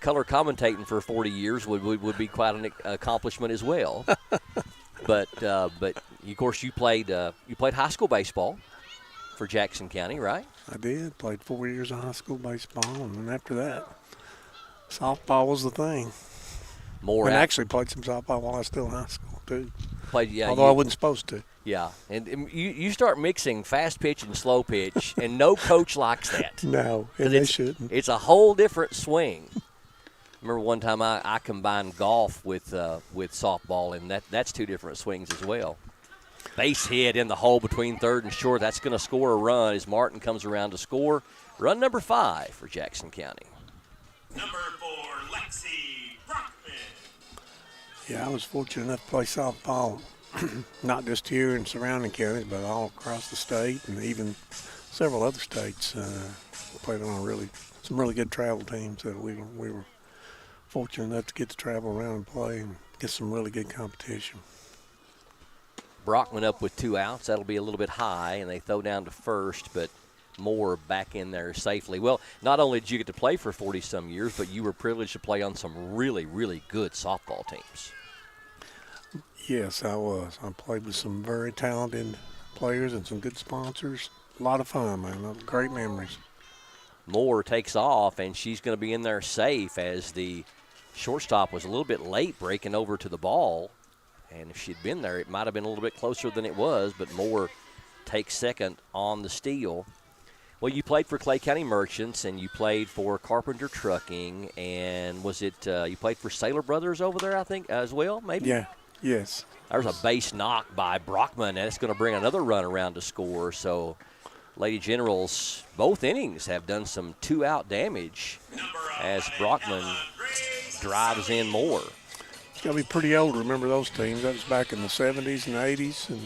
color commentating for 40 years would be quite an accomplishment as well. but of course, you played high school baseball for Jackson County, right? I did. Played 4 years of high school baseball, and then after that, softball was the thing. And actually played some softball while I was still in high school, too. Although I wasn't supposed to. Yeah, and you start mixing fast pitch and slow pitch, and no coach likes that. No, and they shouldn't. It's a whole different swing. Remember one time I combined golf with softball, and that's two different swings as well. Base hit in the hole between third and short. That's going to score a run as Martin comes around to score. Run number 5 for Jackson County. Number 4, Lexi Brockman. Yeah, I was fortunate enough to play softball, not just here in surrounding counties, but all across the state and even several other states. Played on some really good travel teams that we were fortunate enough to get to travel around and play and get some really good competition. Brockman up with 2 outs. That'll be a little bit high, and they throw down to first, but Moore back in there safely. Well, not only did you get to play for 40-some years, but you were privileged to play on some really, really good softball teams. Yes, I was. I played with some very talented players and some good sponsors. A lot of fun, man. Great memories. Moore takes off, and she's going to be in there safe as the shortstop was a little bit late breaking over to the ball. And if she'd been there, it might have been a little bit closer than it was, but Moore takes second on the steal. Well, you played for Clay County Merchants, and you played for Carpenter Trucking, and was it you played for Sailor Brothers over there, I think, as well, maybe? Yeah, yes. There's a base knock by Brockman, and it's going to bring another run around to score. So Lady Generals, both innings have done some 2-out damage as Brockman drives in Moore. It's got to be pretty old to remember those teams. That was back in the 70s and 80s and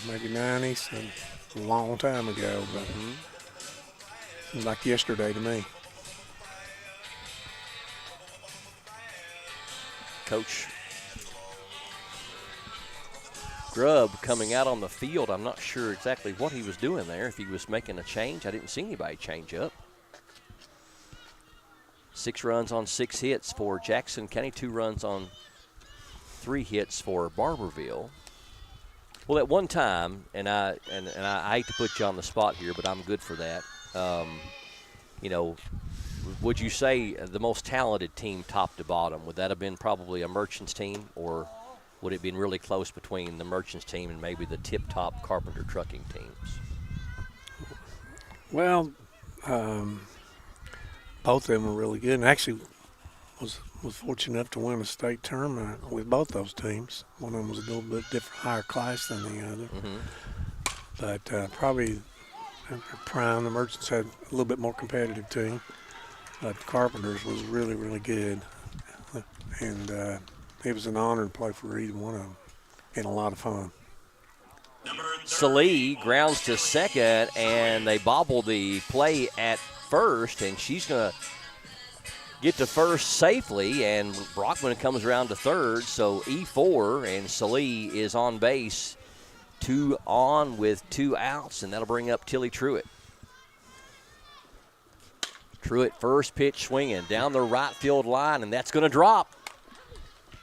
maybe 90s, and a long time ago. But seems like yesterday to me. Coach Grubb coming out on the field. I'm not sure exactly what he was doing there, if he was making a change. I didn't see anybody change up. 6 runs on 6 hits for Jackson County, 2 runs on 3 hits for Barbourville. Well, at one time, and I hate to put you on the spot here, but I'm good for that. Would you say the most talented team top to bottom, would that have been probably a Merchants team, or would it have been really close between the Merchants team and maybe the tip-top Carpenter Trucking teams? Well, both of them were really good, and actually was fortunate enough to win a state tournament with both those teams. One of them was a little bit different, higher class than the other. But probably at their prime, the Merchants had a little bit more competitive team. But the Carpenters was really, really good. And it was an honor to play for either one of them, and a lot of fun. Salee grounds to second, and they bobble the play at first, and she's going to get to first safely, and Brockman comes around to third, so E4, and Salee is on base, 2 on with 2 outs, and that'll bring up Tilly Truitt. Truitt first pitch swinging down the right field line, and that's going to drop.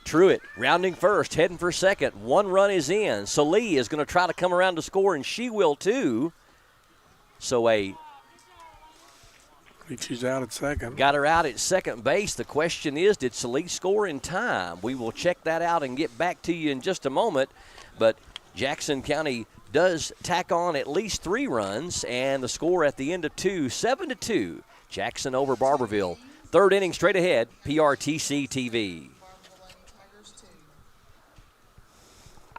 Truitt rounding first, heading for second. 1 run is in. Salee is going to try to come around to score, and she will too. So she's out at second. Got her out at second base. The question is, did Salee score in time? We will check that out and get back to you in just a moment. But Jackson County does tack on at least 3 runs, and the score at the end of 2, 7-2. Jackson over Barbourville. 3rd inning straight ahead, PRTC TV.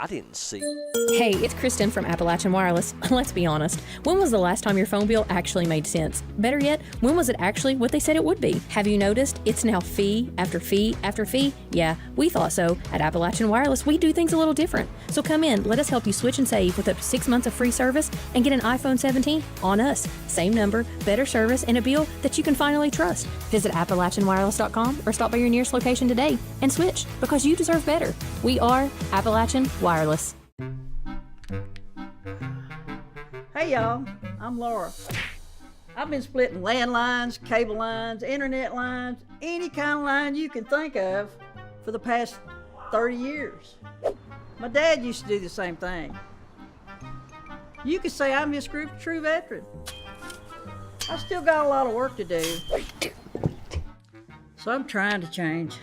I didn't see. Hey, it's Kristen from Appalachian Wireless. Let's be honest. When was the last time your phone bill actually made sense? Better yet, when was it actually what they said it would be? Have you noticed it's now fee after fee after fee? Yeah, we thought so. At Appalachian Wireless, we do things a little different. So come in, let us help you switch and save with up to 6 months of free service and get an iPhone 17 on us. Same number, better service, and a bill that you can finally trust. Visit AppalachianWireless.com or stop by your nearest location today and switch because you deserve better. We are Appalachian Wireless. Hey y'all, I'm Laura. I've been splitting landlines, cable lines, internet lines, any kind of line you can think of for the past 30 years. My dad used to do the same thing. You could say I'm just a true veteran. I still got a lot of work to do. So I'm trying to change.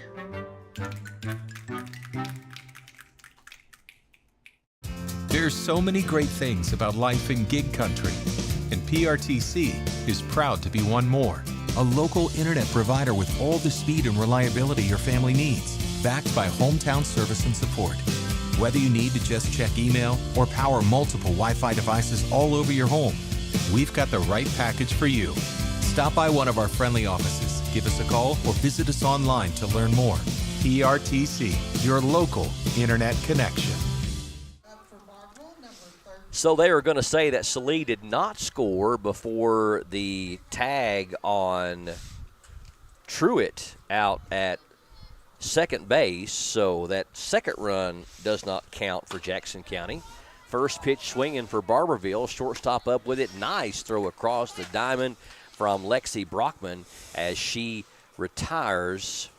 There's so many great things about life in gig country, and PRTC is proud to be one more. A local internet provider with all the speed and reliability your family needs, backed by hometown service and support. Whether you need to just check email or power multiple Wi-Fi devices all over your home, we've got the right package for you. Stop by one of our friendly offices, give us a call, or visit us online to learn more. PRTC, your local internet connection. So they are going to say that Salee did not score before the tag on Truitt out at second base, so that second run does not count for Jackson County. First pitch swinging for Barbourville, shortstop up with it. Nice throw across the diamond from Lexi Brockman as she retires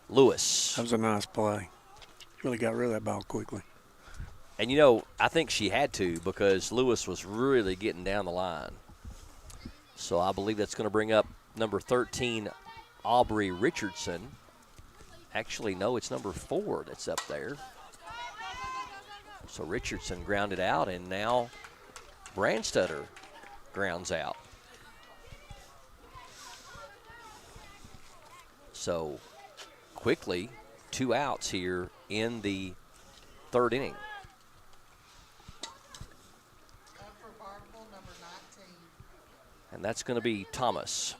Lewis. That was a nice play. Really got rid of that ball quickly. And, you know, I think she had to because Lewis was really getting down the line. So I believe that's going to bring up number 13, Aubrey Richardson. Actually, no, it's number 4 that's up there. So Richardson grounded out, and now Brandstutter grounds out. So quickly, 2 outs here in the third inning. And that's going to be Thomas.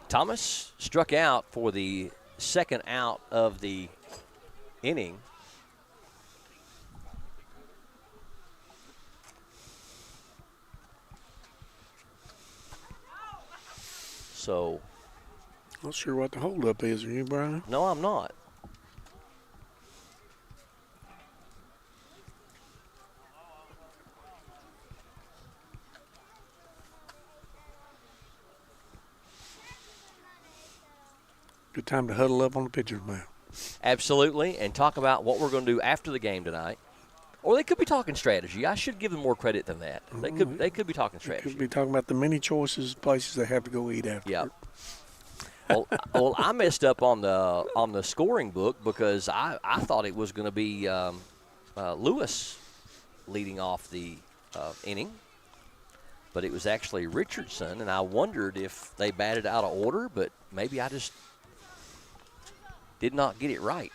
Thomas struck out for the second out of the inning. So, not sure what the holdup is, are you, Brian? No, I'm not. Good time to huddle up on the pitcher's mound. Absolutely, and talk about what we're going to do after the game tonight. Or they could be talking strategy. I should give them more credit than that. They could be talking strategy. They could be talking about the many choices, places they have to go eat after. Yep. Well, I messed up on the scoring book because I thought it was going to be Lewis leading off the inning, but it was actually Richardson, and I wondered if they batted out of order, but maybe I just did not get it right.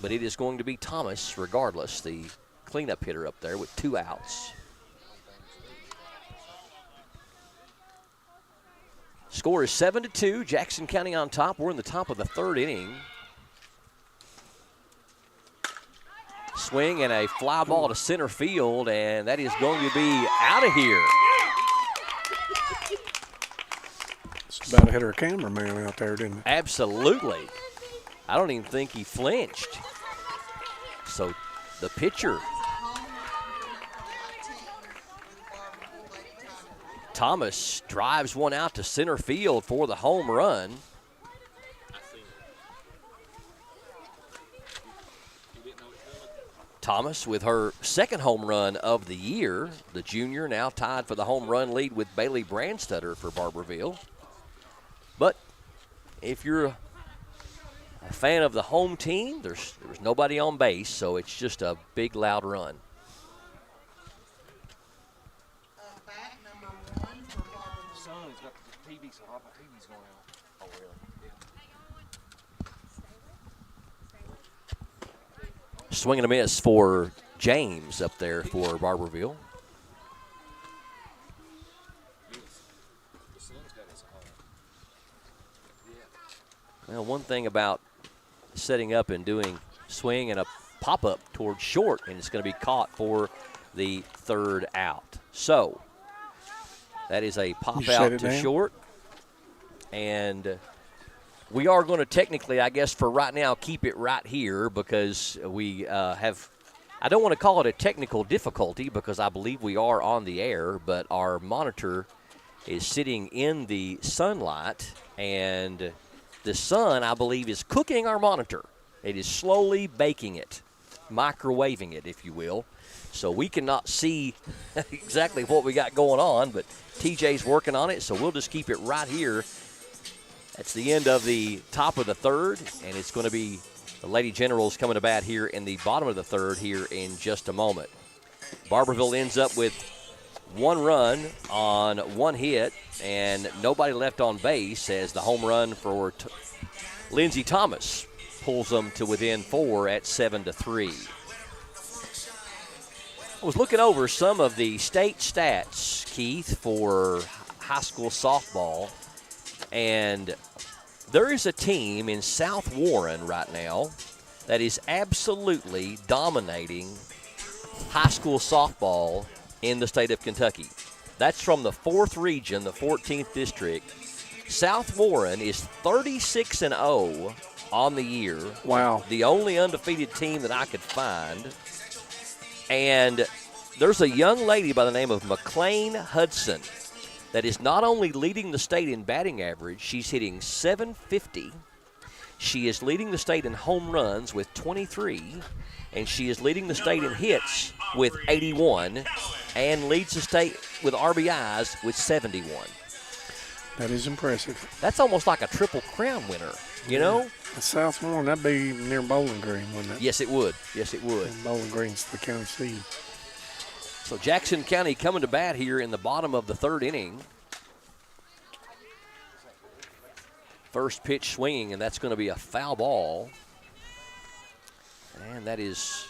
But it is going to be Thomas, regardless, the cleanup hitter up there with 2 outs. Score is 7-2. Jackson County on top. We're in the top of the third inning. Swing and a fly ball to center field, and that is going to be out of here. It's about to hit our cameraman out there, didn't it? Absolutely. I don't even think he flinched. So the pitcher, Thomas, drives one out to center field for the home run. Thomas with her second home run of the year. The junior now tied for the home run lead with Bailey Brandstutter for Barbourville. But if you're a fan of the home team, there's nobody on base, so it's just a big, loud run. Bat number 1, TV's on. My TV's going out. Oh, really? Yeah. Swing and a miss for James up there for Barbourville. Well, one thing about setting up and doing swing and a pop-up towards short, and it's going to be caught for the third out. So that is a pop-out to short. And we are going to technically, I guess, for right now, keep it right here because we have – I don't want to call it a technical difficulty because I believe we are on the air, but our monitor is sitting in the sunlight, and the sun, I believe, is cooking our monitor. It is slowly baking it, microwaving it, if you will. So we cannot see exactly what we got going on, but TJ's working on it, so we'll just keep it right here. That's the end of the top of the third, and it's going to be the Lady Generals coming to bat here in the bottom of the third here in just a moment. Barbourville ends up with 1 run on 1 hit and nobody left on base as the home run for Lindsey Thomas pulls them to within 4 at 7-3. I was looking over some of the state stats, Keith, for high school softball, and there is a team in South Warren right now that is absolutely dominating high school softball in the state of Kentucky. That's from the 4th region, the 14th district. South Warren is 36-0 on the year. Wow. The only undefeated team that I could find. And there's a young lady by the name of McLean Hudson that is not only leading the state in batting average, she's hitting .750. She is leading the state in home runs with 23, and she is leading the state in hits with 81, and leads the state with RBIs with 71. That is impressive. That's almost like a Triple Crown winner, you know? South Warren, that'd be near Bowling Green, wouldn't it? Yes, it would. Yes, it would. And Bowling Green's the county seat. So Jackson County coming to bat here in the bottom of the third inning. First pitch swinging, and that's going to be a foul ball. And that is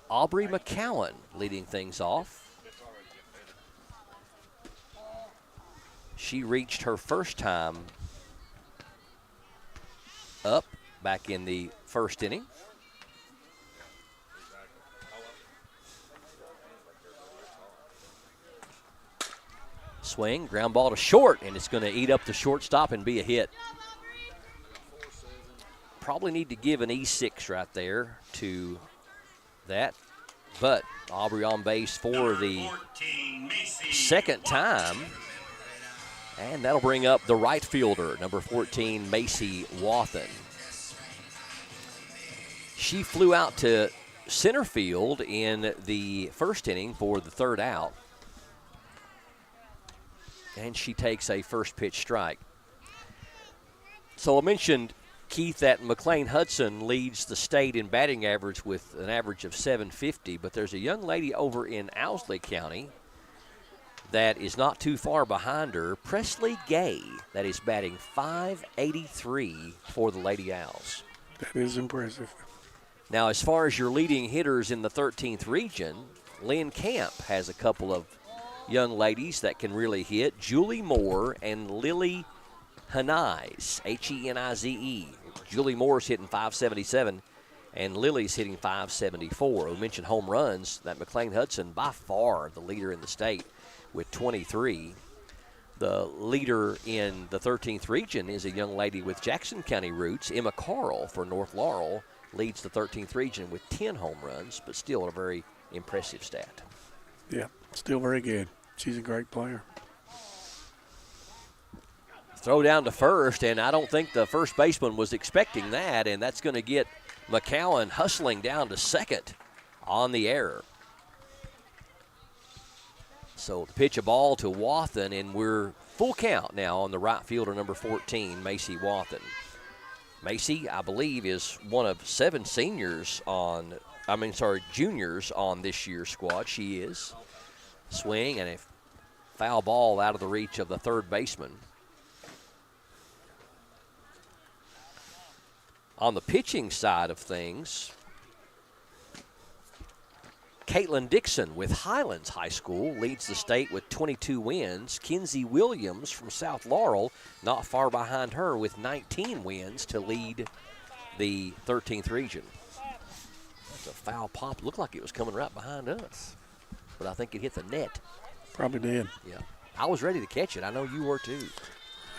Aubrey McCowan leading things off. She reached her first time up back in the first inning. Swing, ground ball to short, and it's going to eat up the shortstop and be a hit. Probably need to give an E6 right there to that. But Aubrey on base for the second time. And that'll bring up the right fielder, number 14, Macy Wathen. She flew out to center field in the first inning for the third out. And she takes a first pitch strike. So I mentioned, Keith, that McLean Hudson leads the state in batting average with an average of .750, but there's a young lady over in Owsley County that is not too far behind her, Presley Gay, that is batting .583 for the Lady Owls. That is impressive. Now, as far as your leading hitters in the 13th region, Lynn Camp has a couple of young ladies that can really hit, Julie Moore and Lily Henize, Henize. Julie Moore's hitting .577, and Lily's hitting .574. We mentioned home runs. That McLean Hudson, by far the leader in the state with 23. The leader in the 13th region is a young lady with Jackson County roots. Emma Carl for North Laurel leads the 13th region with 10 home runs, but still a very impressive stat. Yeah, still very good. She's a great player. Throw down to first, and I don't think the first baseman was expecting that, and that's going to get McCowan hustling down to second on the error. So the pitch a ball to Wathen, and we're full count now on the right fielder, number 14, Macy Wathen. Macy, I believe, is one of 7 juniors on this year's squad. She is. Swing, and a Foul ball out of the reach of the third baseman. On the pitching side of things, Caitlin Dixon with Highlands High School leads the state with 22 wins. Kinsey Williams from South Laurel not far behind her with 19 wins to lead the 13th region. That's a foul pop. Looked like it was coming right behind us, but I think it hit the net. Probably did. Yeah. I was ready to catch it. I know you were too.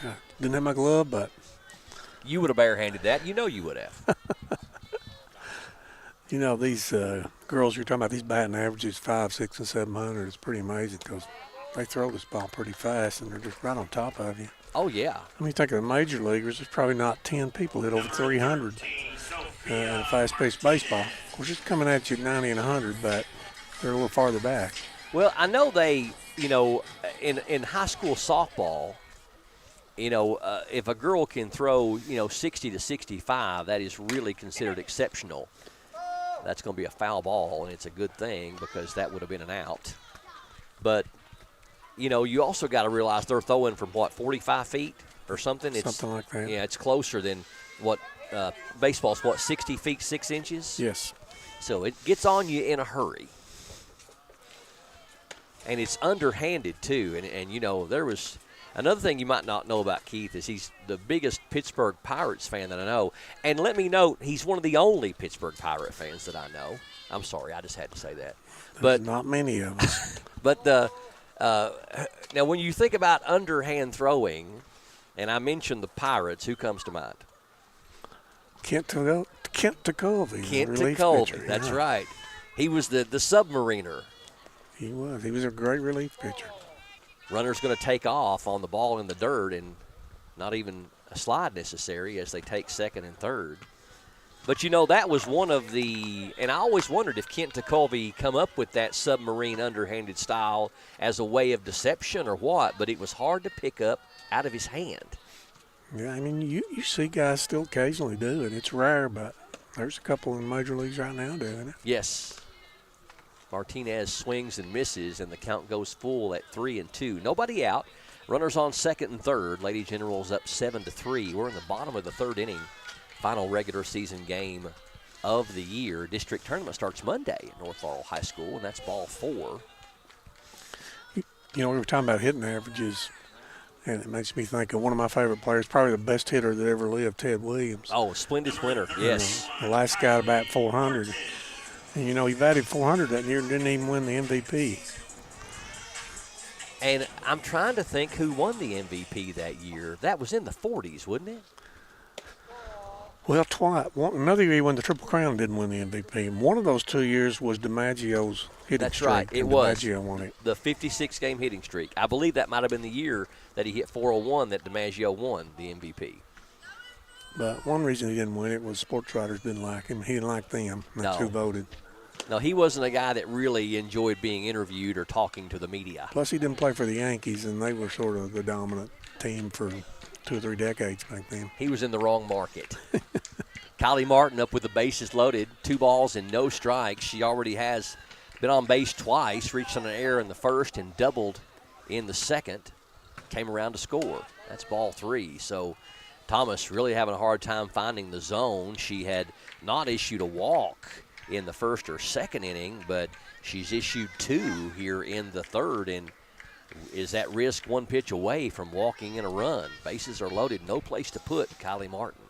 Yeah. Didn't have my glove, but you would have barehanded that. You know you would have. You know, these girls you're talking about, these batting averages 500, 600, and 700 is pretty amazing because they throw this ball pretty fast and they're just right on top of you. Oh, yeah. I mean, you think of the major leaguers, there's probably not 10 people hit over 300 in a fast-paced baseball. Of course, it's coming at you at 90 and 100, but they're a little farther back. Well, I know they, you know, in high school softball, you know, if a girl can throw, 60 to 65, that is really considered exceptional. That's going to be a foul ball, and it's a good thing because that would have been an out. But, you also got to realize they're throwing from, 45 feet or something? Something like that. Yeah, it's closer than what baseball's, 60 feet, 6 inches? Yes. So it gets on you in a hurry. And it's underhanded, too. And there was another thing you might not know about Keith is he's the biggest Pittsburgh Pirates fan that I know. And let me note, he's one of the only Pittsburgh Pirate fans that I know. I'm sorry, I just had to say that. There's not many of us. But now when you think about underhand throwing, and I mentioned the Pirates, who comes to mind? Kent Tekulve. Kent Tekulve, that's right. He was the submariner. He was. He was a great relief pitcher. Runner's going to take off on the ball in the dirt and not even a slide necessary as they take second and third. But, that was one of the – and I always wondered if Kent Tekulve come up with that submarine underhanded style as a way of deception or what, but it was hard to pick up out of his hand. Yeah, I mean, you see guys still occasionally do it. It's rare, but there's a couple in major leagues right now doing it. Yes. Martinez swings and misses, and the count goes full at 3-2. Nobody out. Runners on second and third. Lady Generals up 7-3. We're in the bottom of the third inning. Final regular season game of the year. District tournament starts Monday at North Laurel High School, and that's ball 4. We were talking about hitting averages, and it makes me think of one of my favorite players, probably the best hitter that ever lived, Ted Williams. Oh, splendid splinter, yes. The last guy to bat 400. And, he batted 400 that year and didn't even win the MVP. And I'm trying to think who won the MVP that year. That was in the 40s, wasn't it? Well, twice. Another year he won the Triple Crown and didn't win the MVP. And one of those 2 years was DiMaggio's hitting streak. That's right. It was DiMaggio won it. The 56-game hitting streak. I believe that might have been the year that he hit 401 that DiMaggio won the MVP. But one reason he didn't win it was sports writers didn't like him. He didn't like them. That's who voted. No, he wasn't a guy that really enjoyed being interviewed or talking to the media. Plus, he didn't play for the Yankees, and they were sort of the dominant team for 2 or 3 decades back then. He was in the wrong market. Kylie Martin up with the bases loaded, 2 balls and no strikes. She already has been on base twice, reached on an error in the first and doubled in the second. Came around to score. That's ball 3. So Thomas really having a hard time finding the zone. She had not issued a walk in the first or second inning, but she's issued 2 here in the third and is at risk 1 pitch away from walking in a run. Bases are loaded, no place to put Kylie Martin.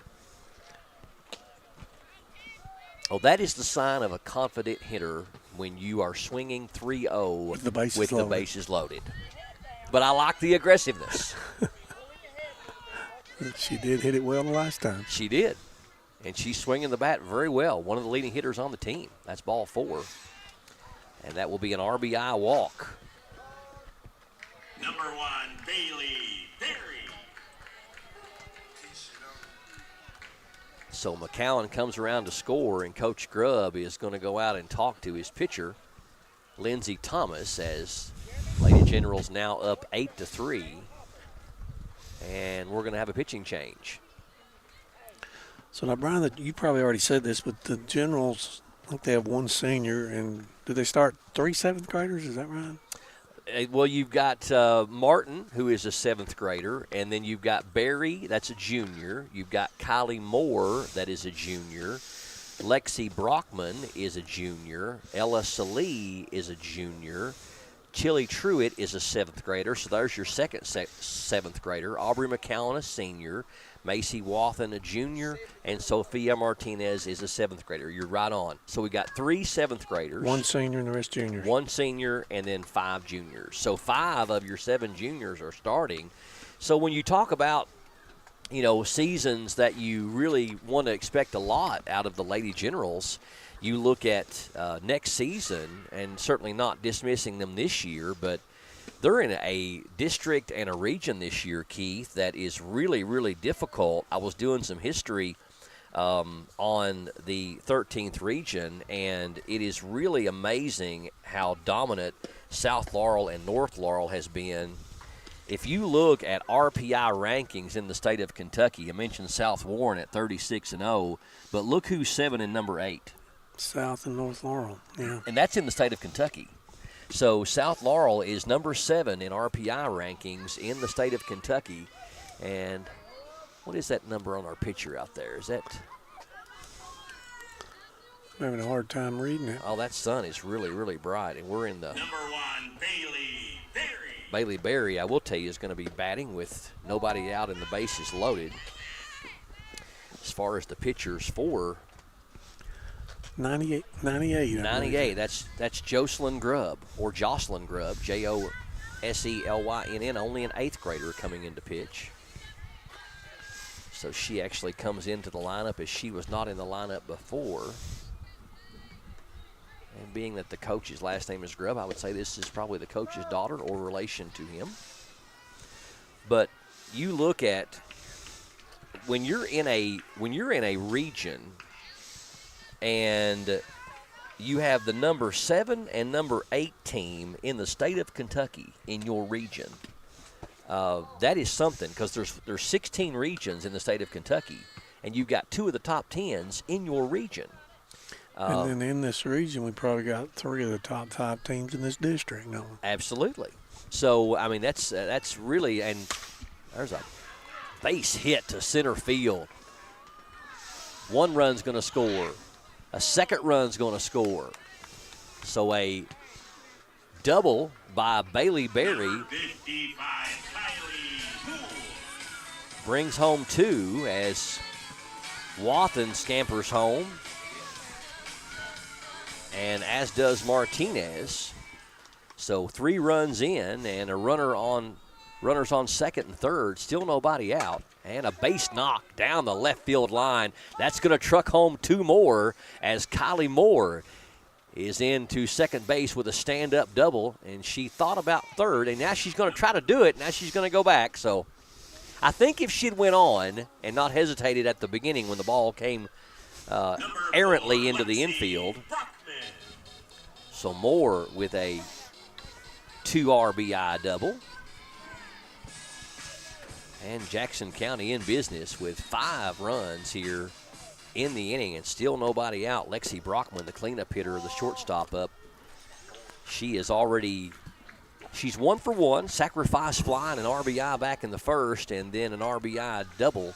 Oh, that is the sign of a confident hitter when you are swinging 3-0 with the bases loaded. But I like the aggressiveness. She did hit it well the last time. She did. And she's swinging the bat very well. One of the leading hitters on the team. That's ball 4. And that will be an RBI walk. Number 1, Bailey Berry. So McCowan comes around to score, and Coach Grubb is going to go out and talk to his pitcher, Lindsey Thomas, as Lady Generals now up 8-3. And we're going to have a pitching change. So now, Brian, you probably already said this, but the Generals, I think they have 1 senior, and do they start 3 7th graders? Is that right? Well, you've got Martin, who is a 7th grader, and then you've got Barry, that's a junior. You've got Kylie Moore, that is a junior. Lexi Brockman is a junior. Ella Salee is a junior. Chili Truitt is a 7th grader, so there's your second 7th grader. Aubrey McCowan, a senior. Macy Wathen, a junior. And Sophia Martinez is a 7th grader. You're right on. So we got 3 7th graders. 1 senior and the rest juniors. 1 senior and then 5 juniors. So 5 of your 7 juniors are starting. So when you talk about, seasons that you really want to expect a lot out of the Lady Generals, you look at next season, and certainly not dismissing them this year, but they're in a district and a region this year, Keith, that is really, really difficult. I was doing some history on the 13th region, and it is really amazing how dominant South Laurel and North Laurel has been. If you look at RPI rankings in the state of Kentucky, I mentioned South Warren at 36-0, but look who's 7 and number 8. South and North Laurel, yeah. And that's in the state of Kentucky. So South Laurel is number 7 in RPI rankings in the state of Kentucky. And what is that number on our picture out there? Is that? I'm having a hard time reading it. Oh, that sun is really, really bright. And we're in the Number 1, Bailey Berry. Bailey Berry, I will tell you, is going to be batting with nobody out and the bases loaded. As far as the pitchers for 98. 98. That's Jocelyn Grubb, or Jocelyn Grubb, Joselynn, only an 8th grader coming into pitch. So she actually comes into the lineup as she was not in the lineup before. And being that the coach's last name is Grubb, I would say this is probably the coach's daughter or relation to him. But you look at when you're in a region and you have the number 7 and number 8 team in the state of Kentucky in your region. That is something, because there's 16 regions in the state of Kentucky, and you've got 2 of the top 10s in your region. And then in this region, we probably got 3 of the top 5 teams in this district. No. Absolutely. So, I mean, that's really, and there's a base hit to center field. 1 run's going to score. A 2nd run's going to score. So a double by Bailey Berry brings home 2 as Wathen scampers home, and as does Martinez. So 3 runs in and a runners on 2nd and 3rd, still nobody out. And a base knock down the left field line. That's going to truck home 2 more as Kylie Moore is into 2nd base with a stand-up double. And she thought about 3rd, and now she's going to try to do it. Now she's going to go back. So I think if she'd went on and not hesitated at the beginning when the ball came errantly into the infield. So Moore with a 2 RBI double. And Jackson County in business with 5 runs here in the inning and still nobody out. Lexi Brockman, the cleanup hitter, the shortstop up. She's 1 for 1, sacrifice fly and an RBI back in the 1st, and then an RBI double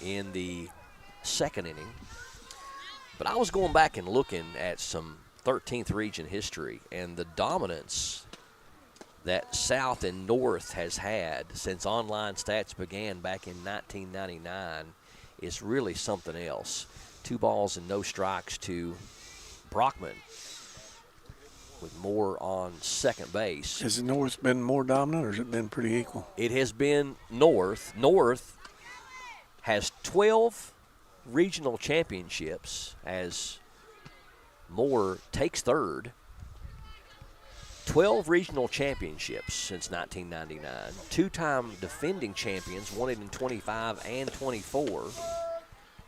in the 2nd inning. But I was going back and looking at some 13th region history, and the dominance that South and North has had since online stats began back in 1999 is really something else. 2 balls and no strikes to Brockman with Moore on 2nd base. Has the North been more dominant, or has it been pretty equal? It has been North. North has 12 regional championships as Moore takes 3rd. 12 regional championships since 1999. 2-time defending champions, won it in 25 and 24.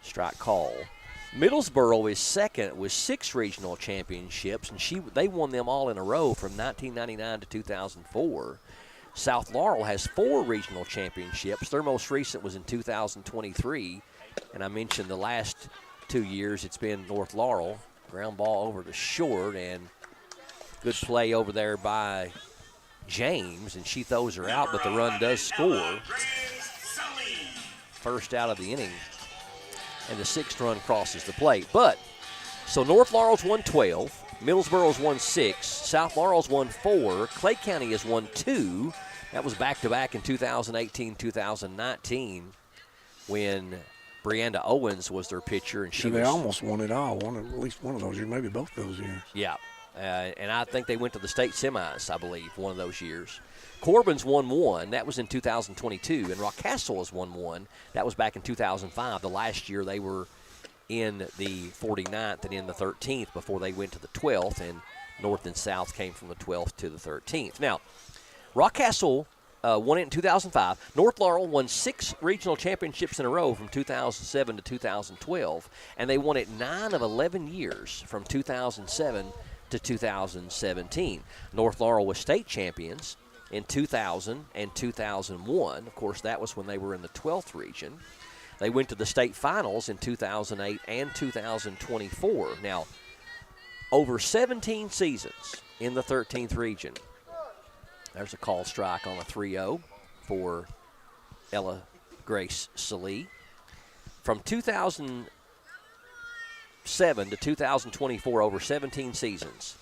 Strike call. Middlesboro is 2nd with 6 regional championships, and they won them all in a row from 1999 to 2004. South Laurel has 4 regional championships. Their most recent was in 2023, and I mentioned the last 2 years it's been North Laurel. Ground ball over to short, and good play over there by James, and she throws her out, but the run does score. First out of the inning, and the 6th run crosses the plate. But, so North Laurel's won 12, Middlesboro's won 6, South Laurel's won 4, Clay County has won 2. That was back-to-back in 2018-2019 when Brianda Owens was their pitcher. And they almost won it all, at least one of those years, maybe both those years. Yeah, and I think they went to the state semis, I believe, one of those years. Corbin's won 1. That was in 2022. And Rockcastle has won 1. That was back in 2005. The last year they were in the 49th and in the 13th before they went to the 12th, and North and South came from the 12th to the 13th. Now, Rockcastle won it in 2005. North Laurel won 6 regional championships in a row from 2007 to 2012, and they won it 9 of 11 years from 2007 to 2017. North Laurel was state champions in 2000 and 2001. Of course, that was when they were in the 12th region. They went to the state finals in 2008 and 2024. Now, over 17 seasons in the 13th region. There's a call strike on a 3-0 for Ella Grace Salee. From 2007 to 2024, over 17 seasons,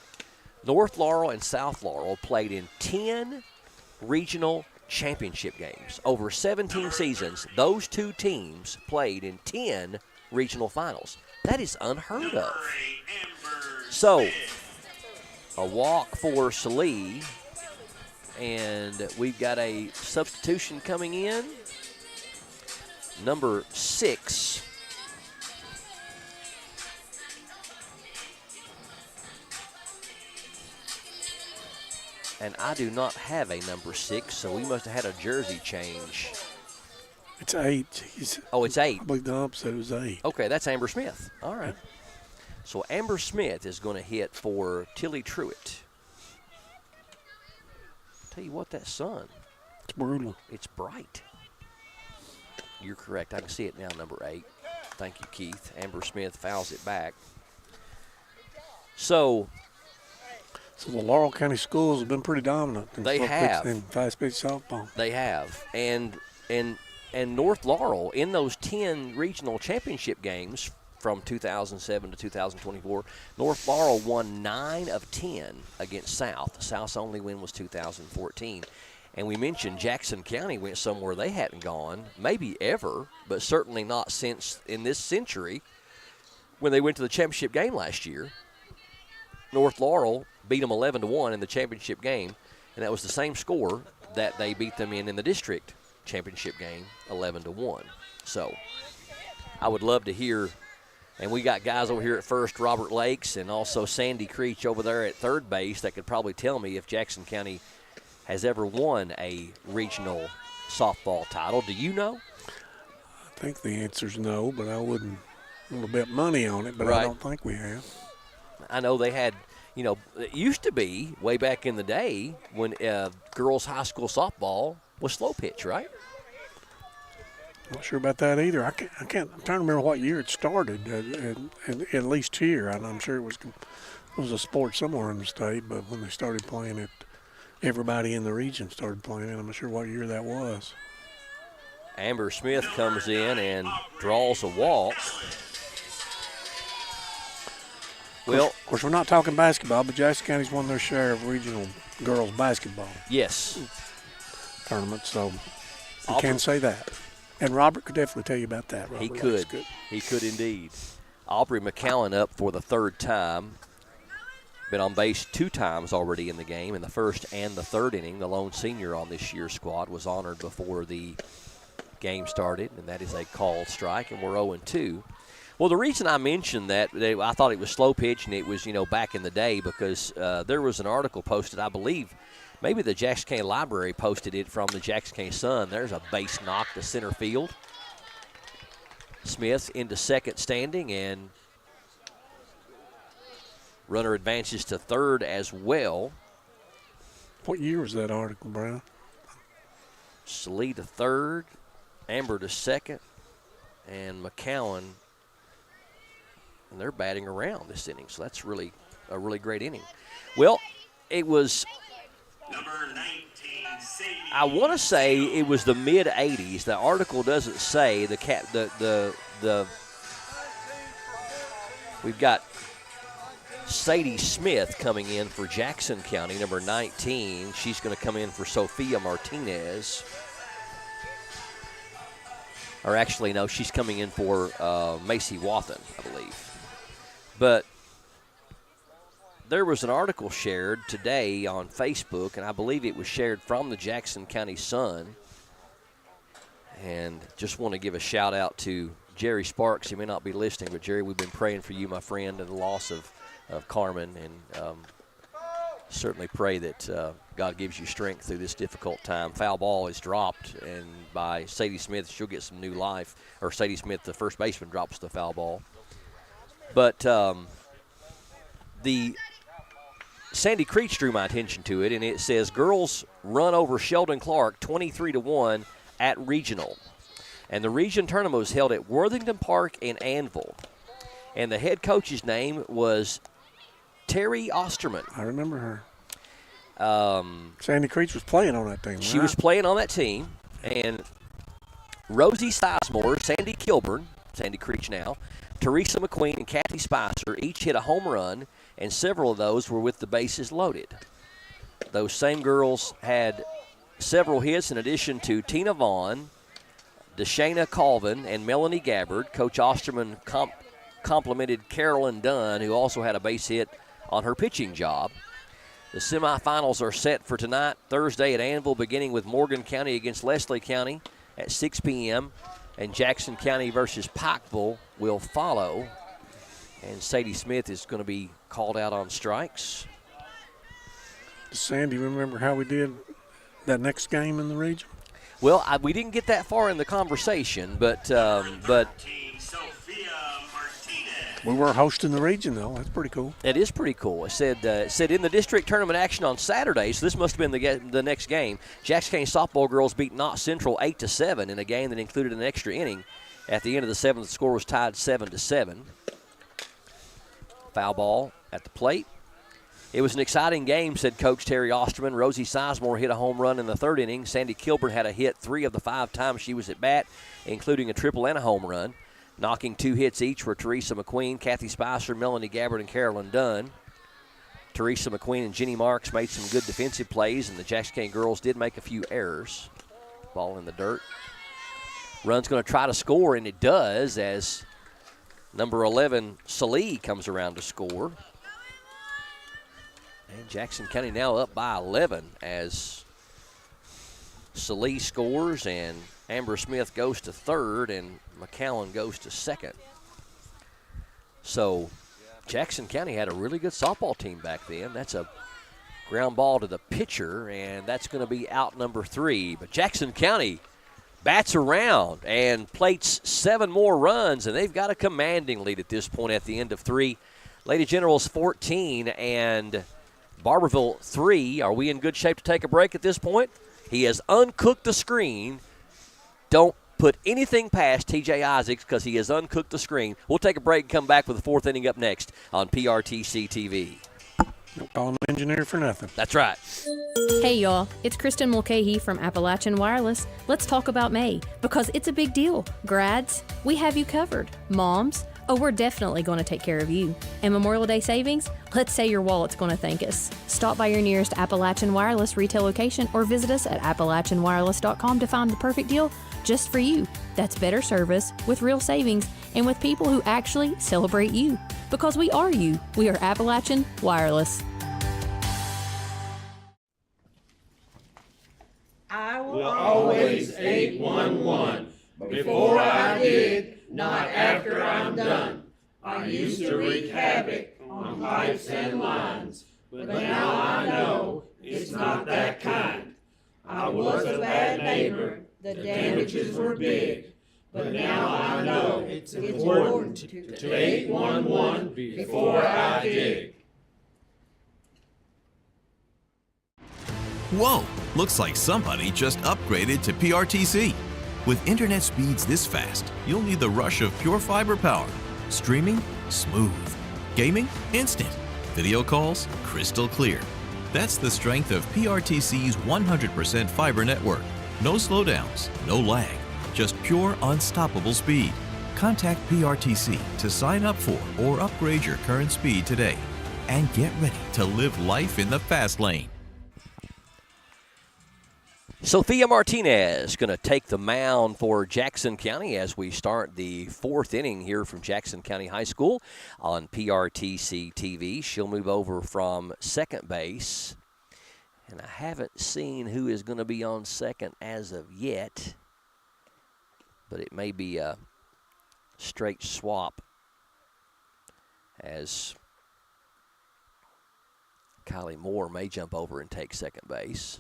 North Laurel and South Laurel played in 10 regional championship games. Over 17 seasons, those two teams played in 10 regional finals. That is unheard of. So, a walk for Salee. And we've got a substitution coming in. Number 6. And I do not have a number 6, so we must have had a jersey change. It's 8. It's 8. I believe the ump said it was 8. Okay, that's Amber Smith. All right. So Amber Smith is going to hit for Tilly Truitt. Tell you what, that sun. It's brutal. It's bright. You're correct. I can see it now, number 8. Thank you, Keith. Amber Smith fouls it back. So the Laurel County schools have been pretty dominant. They have. In fast-pitch softball. They have. And North Laurel, in those 10 regional championship games from 2007 to 2024, North Laurel won 9 of 10 against South. South's only win was 2014. And we mentioned Jackson County went somewhere they hadn't gone, maybe ever, but certainly not since in this century when they went to the championship game last year. North Laurel beat them 11-1 in the championship game, and that was the same score that they beat them in the district championship game, 11-1. So I would love to hear. And we got guys over here at first, Robert Lakes, and also Sandy Creech over there at third base that could probably tell me if Jackson County has ever won a regional softball title. Do you know? I think the answer's no, but I wouldn't want to bet money on it, but right. I don't think we have. I know they had, it used to be way back in the day when girls high school softball was slow pitch, right? Not sure about that either. I'm trying to remember what year it started. At least here, and I'm sure it was a sport somewhere in the state. But when they started playing it, everybody in the region started playing it. I'm not sure what year that was. Amber Smith comes in and draws a walk. Well, of course, we're not talking basketball, but Jackson County's won their share of regional girls basketball. Yes. Tournaments, so you can say that. And Robert could definitely tell you about that. Robert he could. He could indeed. Aubrey McCowan up for the 3rd time. Been on base 2 times already in the game, in the 1st and the 3rd inning. The lone senior on this year's squad was honored before the game started, and that is a called strike, and we're 0-2. Well, the reason I mentioned that, I thought it was slow pitch, and it was, back in the day, because there was an article posted, I believe, maybe the Jackson County Library posted it from the Jackson County Sun. There's a base knock to center field. Smith into second standing, and runner advances to third as well. What year was that article, Brown? Salee to third, Amber to second, and McCowan. And they're batting around this inning, so that's really a really great inning. Well, it was Number 19, Sadie. I want to say it was the mid 80s. The article doesn't say we've got Sadie Smith coming in for Jackson County, number 19. She's going to come in for Sophia Martinez. Or actually, no, she's coming in for Macy Wathen, I believe. But there was an article shared today on Facebook, and I believe it was shared from the Jackson County Sun. And just want to give a shout out to Jerry Sparks. He may not be listening, but Jerry, we've been praying for you, my friend, and the loss of Carmen, and certainly pray that God gives you strength through this difficult time. Foul ball is dropped, and by Sadie Smith, she'll get some new life. Or Sadie Smith, the first baseman, drops the foul ball. But the Sandy Creech drew my attention to it, and it says girls run over Sheldon Clark 23-1 at regional. And the region tournament was held at Worthington Park in Annville. And the head coach's name was Terry Osterman. I remember her. Sandy Creech was playing on that team. She was playing on that team. And Rosie Sizemore, Sandy Kilburn, Sandy Creech now, Teresa McQueen, and Kathy Spicer each hit a home run, and several of those were with the bases loaded. Those same girls had several hits in addition to Tina Vaughn, Deshana Colvin, and Melanie Gabbard. Coach Osterman complimented Carolyn Dunn, who also had a base hit on her pitching job. The semifinals are set for tonight, Thursday at Annville, beginning with Morgan County against Leslie County at 6 p.m., and Jackson County versus Pikeville will follow. And Sadie Smith is going to be called out on strikes. Sandy, remember how we did that next game in the region? Well, we didn't get that far in the conversation, but we were hosting the region, though. That's pretty cool. It is pretty cool. It said in the district tournament action on Saturday, so this must have been the next game, Jackson County softball girls beat Knott Central 8-7 in a game that included an extra inning. At the end of the seventh, the score was tied 7-7. Foul ball at the plate. It was an exciting game, said Coach Terry Osterman. Rosie Sizemore hit a home run in the third inning. Sandy Kilburn had a hit 3 of the 5 times she was at bat, including a triple and a home run. Knocking 2 hits each were Teresa McQueen, Kathy Spicer, Melanie Gabbard, and Carolyn Dunn. Teresa McQueen and Jenny Marks made some good defensive plays, and the Jackson County girls did make a few errors. Ball in the dirt. Run's going to try to score, and it does, as number 11, Salee, comes around to score. And Jackson County now up by 11 as Salee scores, and Amber Smith goes to third, and McCowan goes to second. So Jackson County had a really good softball team back then. That's a ground ball to the pitcher, and that's going to be out number 3. But Jackson County bats around and plates 7 more runs, and they've got a commanding lead at this point at the end of 3. Lady Generals 14 and Barbourville 3. Are we in good shape to take a break at this point? He has uncooked the screen. Don't put anything past TJ Isaacs because he has uncooked the screen. We'll take a break and come back with the 4th inning up next on PRTC TV. Don't call him engineer for nothing. That's right. Hey, y'all. It's Kristen Mulcahy from Appalachian Wireless. Let's talk about May, because it's a big deal. Grads, we have you covered. Moms, oh, we're definitely going to take care of you. And Memorial Day savings? Let's say your wallet's going to thank us. Stop by your nearest Appalachian Wireless retail location or visit us at AppalachianWireless.com to find the perfect deal just for you. That's better service with real savings and with people who actually celebrate you. Because we are you. We are Appalachian Wireless. I will always 811. Before I did, not after I'm done. I used to wreak havoc on pipes and lines, but now I know it's not that kind. I was a bad neighbor, the damages were big, but now I know it's important to 811 before I dig. Whoa, looks like somebody just upgraded to PRTC. With internet speeds this fast, you'll need the rush of pure fiber power. Streaming? Smooth. Gaming? Instant. Video calls? Crystal clear. That's the strength of PRTC's 100% fiber network. No slowdowns, no lag, just pure unstoppable speed. Contact PRTC to sign up for or upgrade your current speed today. And get ready to live life in the fast lane. Sophia Martinez going to take the mound for Jackson County as we start the fourth inning here from Jackson County High School on PRTC TV. She'll move over from second base. And I haven't seen who is going to be on second as of yet. But it may be a straight swap as Kylie Moore may jump over and take second base.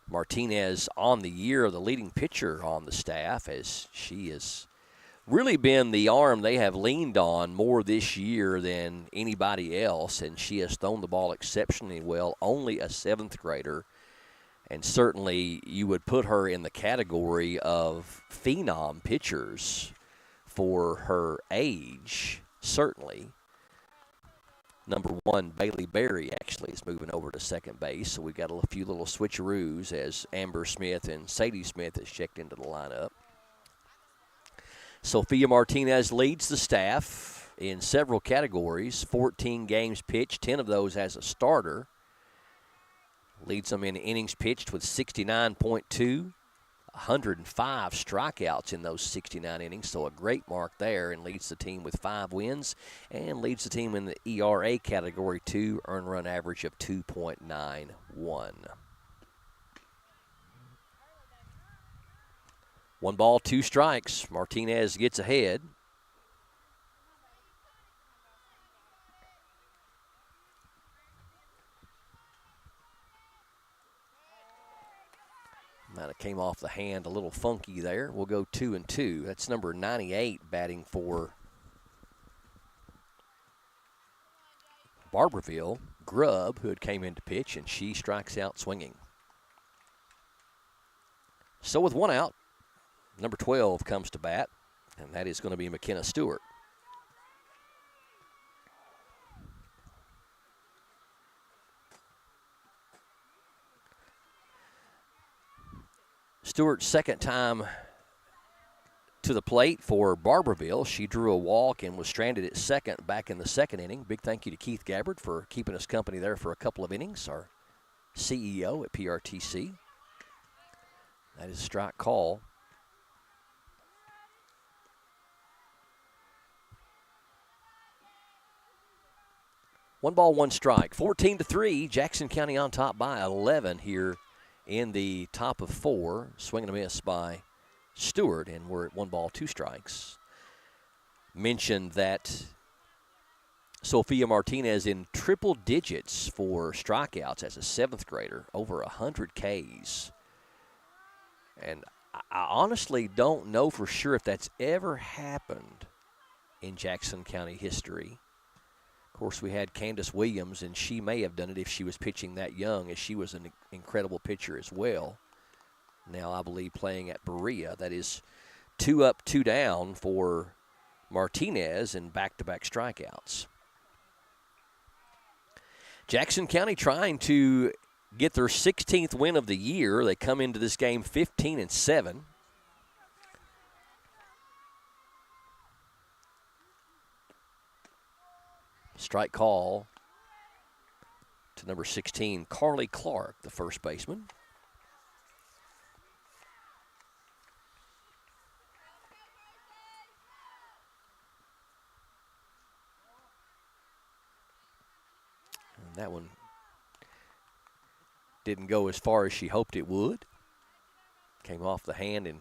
Martinez on the year, the leading pitcher on the staff, as she has really been the arm they have leaned on more this year than anybody else, and she has thrown the ball exceptionally well, only a seventh grader, and certainly you would put her in the category of phenom pitchers for her age, certainly. Number one, Bailey Berry actually is moving over to second base, so we've got a few little switcheroos as Amber Smith and Sadie Smith has checked into the lineup. Sophia Martinez leads the staff in several categories, 14 games pitched, 10 of those as a starter. Leads them in innings pitched with 69.2. 105 strikeouts in those 69 innings, so a great mark there, and leads the team with 5 wins and leads the team in the ERA category 2, earned run average of 2.91. 1 ball, 2 strikes. Martinez gets ahead. Might have came off the hand a little funky there. We'll go 2-2. That's number 98 batting for Barbourville, Grubb, who had came in to pitch, and she strikes out swinging. So with 1 out, number 12 comes to bat, and that is going to be McKenna Stewart. Stewart's second time to the plate for Barbourville. She drew a walk and was stranded at second back in the second inning. Big thank you to Keith Gabbard for keeping us company there for a couple of innings, our CEO at PRTC. That is a strike call. One ball, 1 strike. 14-3. Jackson County on top by 11 here in the top of 4. Swing and a miss by Stewart, and we're at 1 ball, 2 strikes. Mentioned that Sophia Martinez in triple digits for strikeouts as a 7th grader, over 100 Ks. And I honestly don't know for sure if that's ever happened in Jackson County history. Of course, we had Candace Williams, and she may have done it if she was pitching that young, as she was an incredible pitcher as well. Now, I believe, playing at Berea. That is 2 up, 2 down for Martinez and back-to-back strikeouts. Jackson County trying to get their 16th win of the year. They come into this game 15-7. Strike call to number 16, Carly Clark, the first baseman. And that one didn't go as far as she hoped it would. Came off the hand and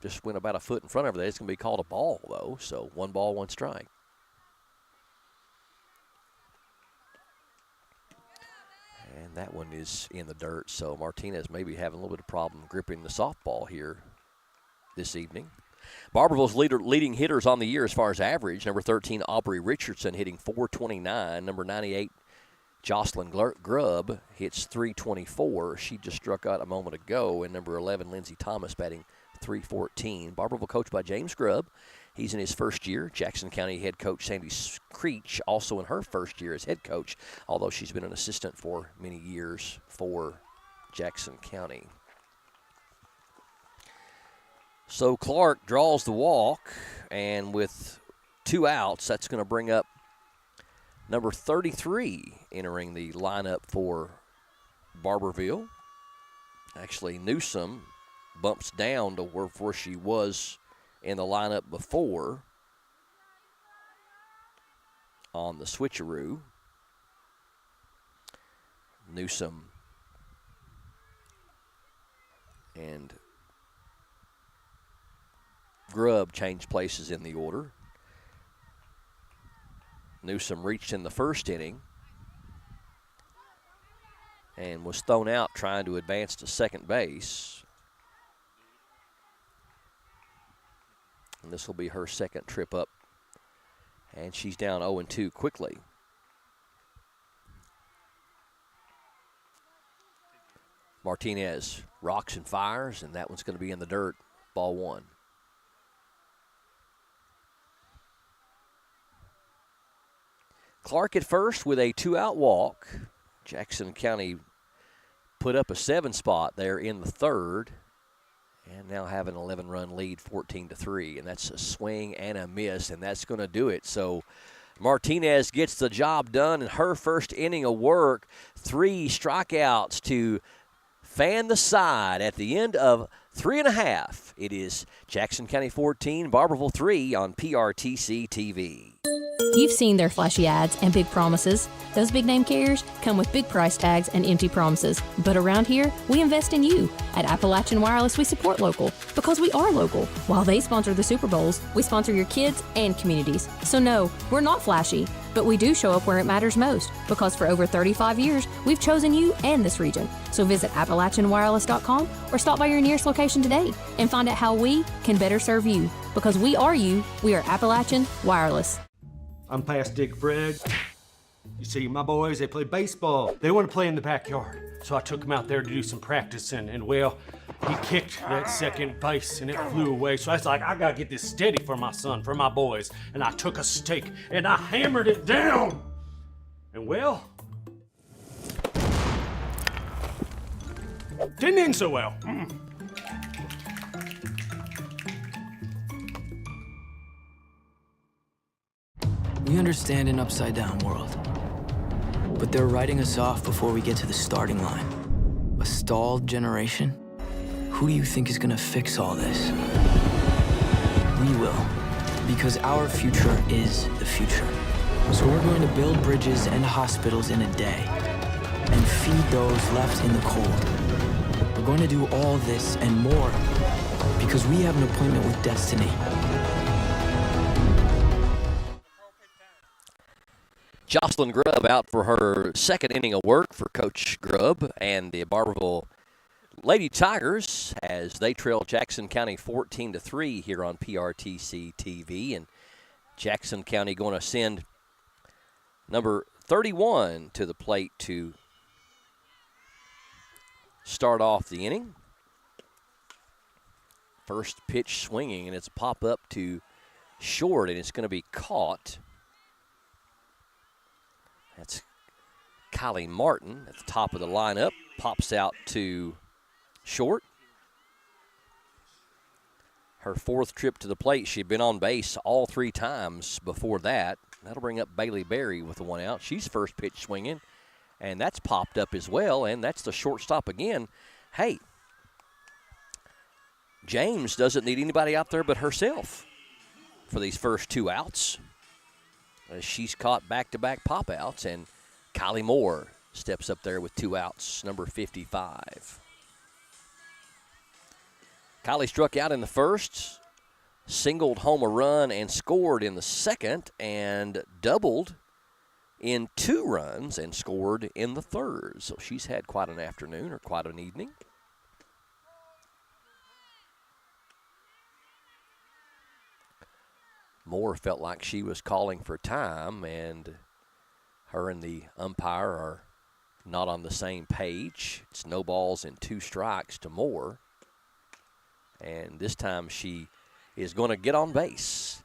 just went about a foot in front of her. It's going to be called a ball, though, so 1 ball, 1 strike. And that one is in the dirt, so Martinez may be having a little bit of problem gripping the softball here this evening. Barbourville's leading hitters on the year as far as average. Number 13, Aubrey Richardson, hitting .429. Number 98, Jocelyn Grubb, hits .324. She just struck out a moment ago. And number 11, Lindsey Thomas, batting .314. Barbourville coached by James Grubb. He's in his first year. Jackson County head coach Sandy Creech also in her first year as head coach, although she's been an assistant for many years for Jackson County. So Clark draws the walk, and with 2 outs, that's going to bring up number 33 entering the lineup for Barbourville. Actually, Newsom bumps down to where she was in the lineup before on the switcheroo. Newsom and Grubb changed places in the order. Newsom reached in the first inning and was thrown out trying to advance to second base. And this will be her second trip up. And she's down 0-2 quickly. Martinez rocks and fires, and that one's going to be in the dirt. Ball 1. Clark at first with a 2-out walk. Jackson County put up a 7 spot there in the third. And now have an 11-run lead, 14-3. And that's a swing and a miss, and that's going to do it. So Martinez gets the job done in her first inning of work. 3 strikeouts to fan the side at the end of 3.5. It is Jackson County 14, Barbourville 3 on PRTC TV. You've seen their flashy ads and big promises. Those big name carriers come with big price tags and empty promises. But around here, we invest in you. At Appalachian Wireless, we support local because we are local. While they sponsor the Super Bowls, we sponsor your kids and communities. So no, we're not flashy, but we do show up where it matters most because for over 35 years, we've chosen you and this region. So visit AppalachianWireless.com or stop by your nearest location today and find out how we can better serve you. Because we are you, we are Appalachian Wireless. I'm past Dick Fred. You see, my boys, they play baseball. They want to play in the backyard. So I took them out there to do some practicing, and well, he kicked that second base and it flew away. So I was like, I gotta get this steady for my son, for my boys. And I took a stake and I hammered it down. And well, didn't end so well. We understand an upside-down world, but they're writing us off before we get to the starting line. A stalled generation? Who do you think is gonna fix all this? We will, because our future is the future. So we're going to build bridges and hospitals in a day, and feed those left in the cold. We're going to do all this and more, because we have an appointment with destiny. Jocelyn Grubb out for her second inning of work for Coach Grubb and the Barbourville Lady Tigers as they trail Jackson County 14-3 here on PRTC TV. And Jackson County going to send number 31 to the plate to start off the inning. First pitch swinging, and it's a pop up to short, and it's going to be caught. That's Kylie Martin at the top of the lineup. Pops out to short. Her 4th trip to the plate. She'd been on base all 3 times before that. That'll bring up Bailey Berry with the 1 out. She's first pitch swinging, and that's popped up as well, and that's the shortstop again. Hey, James doesn't need anybody out there but herself for these first 2 outs. She's caught back-to-back pop-outs, and Kylie Moore steps up there with 2 outs, number 55. Kylie struck out in the first, singled home a run and scored in the second, and doubled in 2 runs and scored in the third. So she's had quite an afternoon or quite an evening. Moore felt like she was calling for time, and her and the umpire are not on the same page. It's no balls and 2 strikes to Moore. And this time she is going to get on base.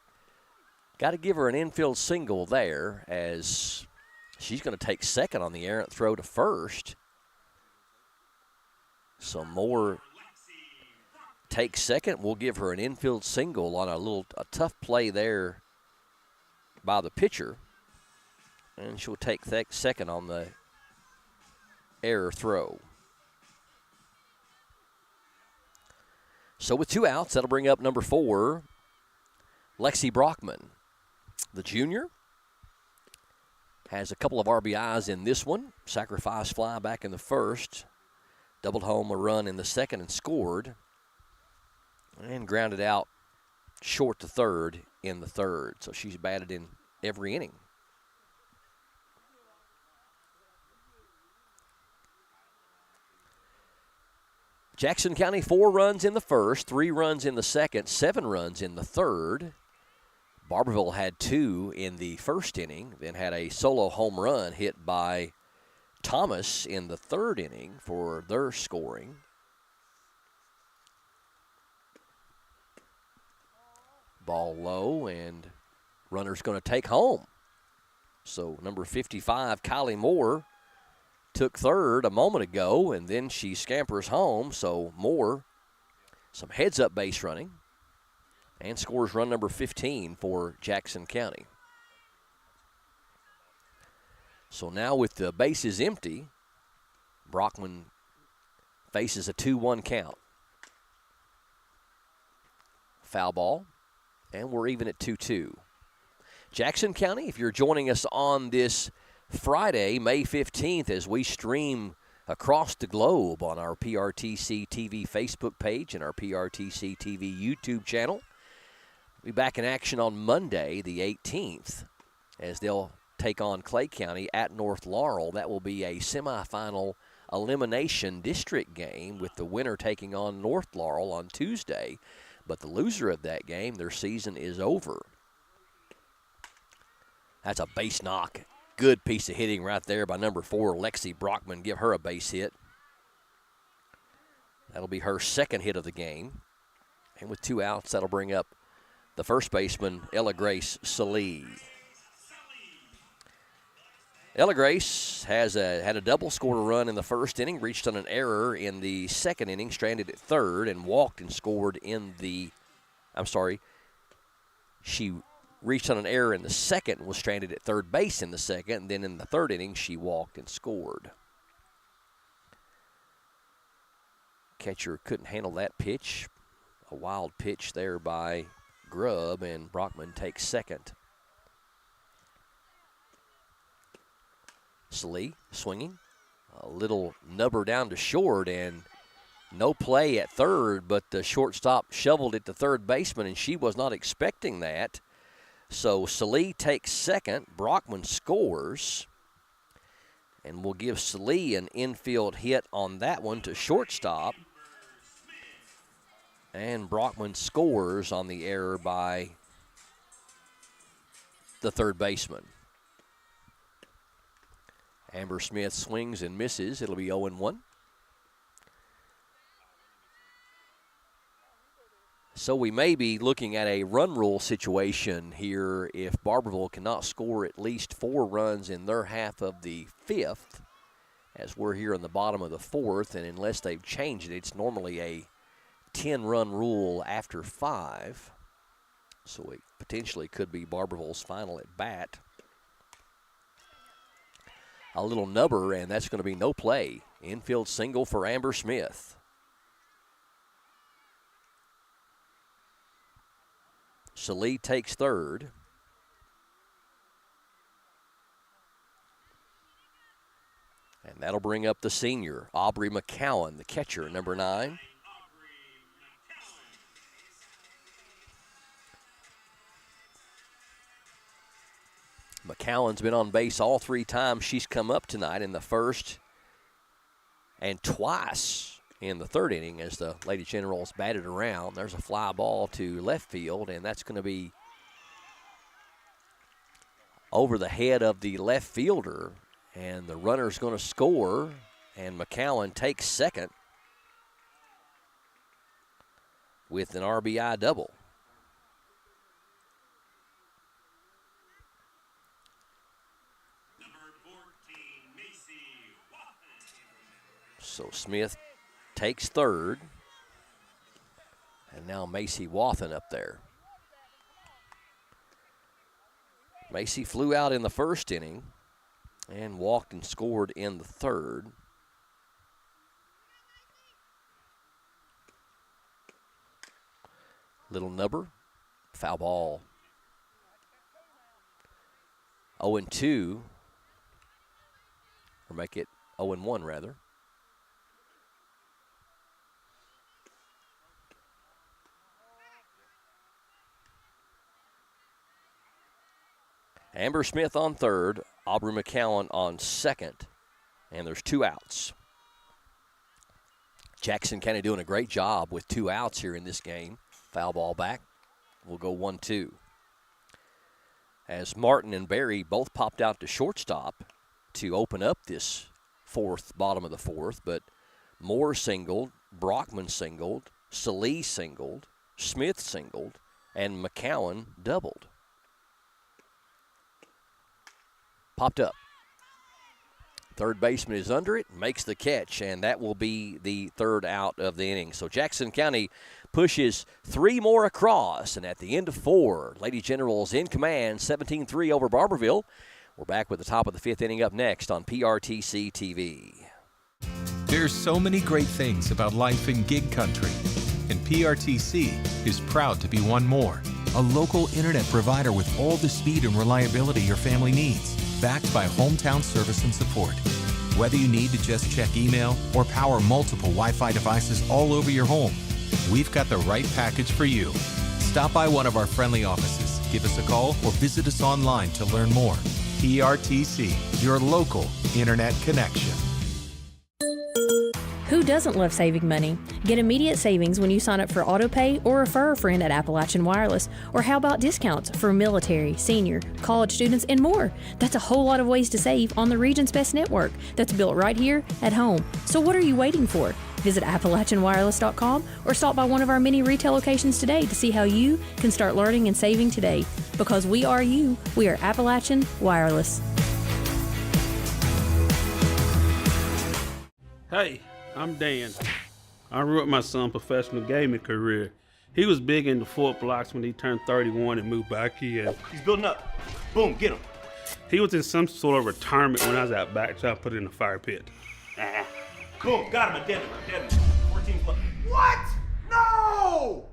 Got to give her an infield single there, as she's going to take second on the errant throw to first. So Moore takes second. We'll give her an infield single on a tough play there by the pitcher. And she'll take second on the error throw. So with 2 outs, that'll bring up number 4, Lexi Brockman. The junior has a couple of RBIs in this one. Sacrifice fly back in the first. Doubled home a run in the second and scored. And grounded out short to third in the third. So she's batted in every inning. Jackson County, 4 runs in the first, 3 runs in the second, 7 runs in the third. Barbourville had 2 in the first inning, then had a solo home run hit by Thomas in the third inning for their scoring. Ball low, and runner's going to take home. So number 55, Kylie Moore, took third a moment ago, and then she scampers home. So Moore, some heads-up base running, and scores run number 15 for Jackson County. So now with the bases empty, Brockman faces a 2-1 count. Foul ball, and we're even at 2-2. Jackson County, if you're joining us on this Friday, May 15th, as we stream across the globe on our PRTC TV Facebook page and our PRTC TV YouTube channel. We'll be back in action on Monday, the 18th, as they'll take on Clay County at North Laurel. That will be a semifinal elimination district game, with the winner taking on North Laurel on Tuesday. But the loser of that game, their season is over. That's a base knock. Good piece of hitting right there by number 4, Lexi Brockman. Give her a base hit. That'll be her second hit of the game. And with 2 outs, that'll bring up the first baseman, Ella Grace Salee. Ella Grace had a double, scored a run in the first inning, reached on an error in the second inning, stranded at third, and walked and scored she reached on an error in the second and was stranded at third base in the second, and then in the third inning, she walked and scored. Catcher couldn't handle that pitch. A wild pitch there by Grubb, and Brockman takes second. Salee swinging. A little nubber down to short, and no play at third, but the shortstop shoveled it to third baseman, and she was not expecting that. So Salee takes second. Brockman scores. And we'll give Salee an infield hit on that one to shortstop. And Brockman scores on the error by the third baseman. Amber Smith swings and misses. It'll be 0-1. So we may be looking at a run rule situation here if Barbourville cannot score at least 4 runs in their half of the 5th, as we're here in the bottom of the 4th, and unless they've changed it, it's normally a 10-run rule after 5. So it potentially could be Barbourville's final at bat. A little nubber, and that's going to be no play. Infield single for Amber Smith. Salee takes third. And that'll bring up the senior, Aubrey McCowan, the catcher, number 9. McCowan's been on base all 3 times she's come up tonight, in the first and twice in the third inning as the Lady Generals batted around. There's a fly ball to left field, and that's going to be over the head of the left fielder, and the runner's going to score, and McCowan takes second with an RBI double. So Smith takes third. And now Macy Wathen up there. Macy flew out in the first inning and walked and scored in the third. Little nubber, foul ball. 0-2, or make it 0-1 rather. Amber Smith on third, Aubrey McCowan on second, and there's 2 outs. Jackson County doing a great job with 2 outs here in this game. Foul ball back. We'll go 1-2. As Martin and Barry both popped out to shortstop to open up this bottom of the fourth, but Moore singled, Brockman singled, Salee singled, Smith singled, and McCowan doubled. Popped up. Third baseman is under it, makes the catch, and that will be the 3rd out of the inning. So Jackson County pushes 3 more across, and at the end of 4, Lady Generals in command, 17-3 over Barbourville. We're back with the top of the 5th inning up next on PRTC TV. There's so many great things about life in gig country, and PRTC is proud to be one more. A local internet provider with all the speed and reliability your family needs, backed by hometown service and support. Whether you need to just check email or power multiple Wi-Fi devices all over your home, we've got the right package for you. Stop by one of our friendly offices, give us a call, or visit us online to learn more. PRTC, your local internet connection. Who doesn't love saving money? Get immediate savings when you sign up for AutoPay or refer a friend at Appalachian Wireless. Or how about discounts for military, senior, college students, and more? That's a whole lot of ways to save on the region's best network that's built right here at home. So what are you waiting for? Visit AppalachianWireless.com or stop by one of our many retail locations today to see how you can start learning and saving today. Because we are you. We are Appalachian Wireless. Hey, I'm Dan. I ruined my son's professional gaming career. He was big into Fort Blocks when he turned 31 and moved back here. He's building up. Boom, get him. He was in some sort of retirement when I was out back, so I put it in the fire pit. Boom, got him, a dead one. 14 left. What? No!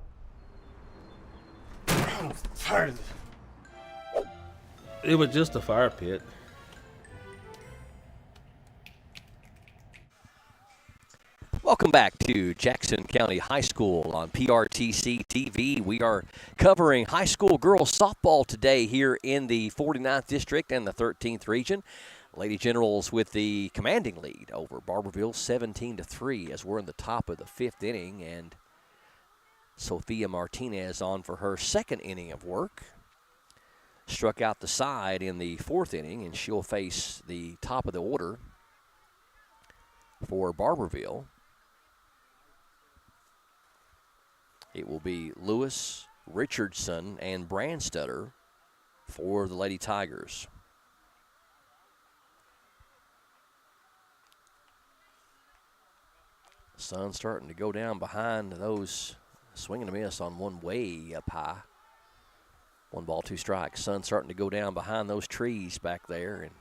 I'm tired of this. It was just a fire pit. Welcome back to Jackson County High School on PRTC TV. We are covering high school girls softball today here in the 49th District and the 13th Region. Lady Generals with the commanding lead over Barbourville 17-3 as we're in the top of the 5th inning, and Sophia Martinez on for her 2nd inning of work. Struck out the side in the 4th inning, and she'll face the top of the order for Barbourville. It will be Lewis, Richardson, and Brandstutter for the Lady Tigers. Sun starting to go down behind those, swinging a miss on one way up high. 1 ball, 2 strikes. Sun starting to go down behind those trees back there, and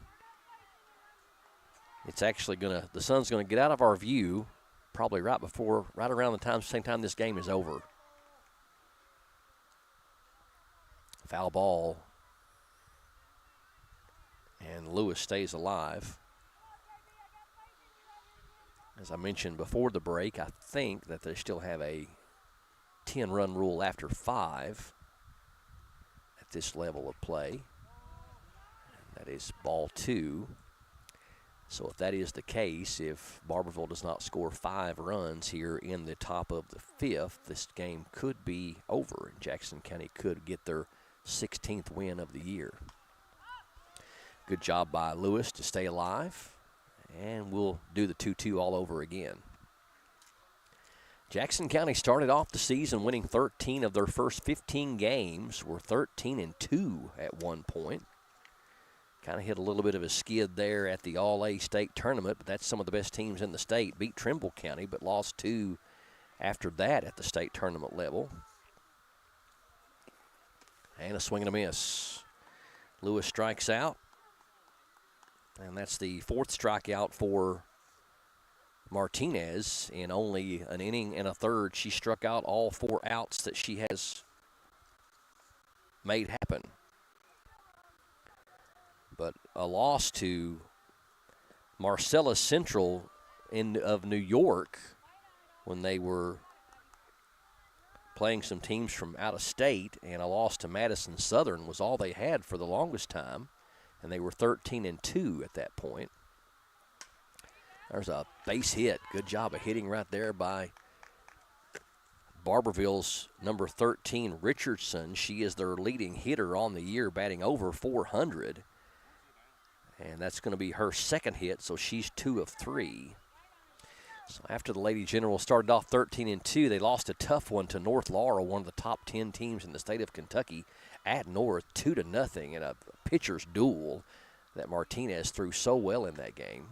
it's actually the sun's gonna get out of our view probably right around the same time this game is over. Foul ball, and Lewis stays alive. As I mentioned before the break, I think that they still have a 10-run rule after 5 at this level of play. And that is ball 2. So if that is the case, if Barbourville does not score 5 runs here in the top of the 5th, this game could be over, and Jackson County could get their 16th win of the year. Good job by Lewis to stay alive, and we'll do the 2-2 all over again. Jackson County started off the season winning 13 of their first 15 games. Were 13-2 at one point. Kind of hit a little bit of a skid there at the All-A state tournament, but that's some of the best teams in the state. Beat Trimble County, but lost 2 after that at the state tournament level. And a swing and a miss. Lewis strikes out, and that's the 4th strikeout for Martinez in only an inning and a third. She struck out all 4 outs that she has made happen. But a loss to Marcellus Central of New York when they were playing some teams from out of state, and a loss to Madison Southern was all they had for the longest time, and they were 13-2 at that point. There's a base hit. Good job of hitting right there by Barbourville's number 13, Richardson. She is their leading hitter on the year, batting over 400. And that's going to be her 2nd hit, so she's 2 of 3. So after the Lady General started off 13-2, they lost a tough one to North Laurel, one of the top 10 teams in the state of Kentucky, at North, 2-0 in a pitcher's duel that Martinez threw so well in that game.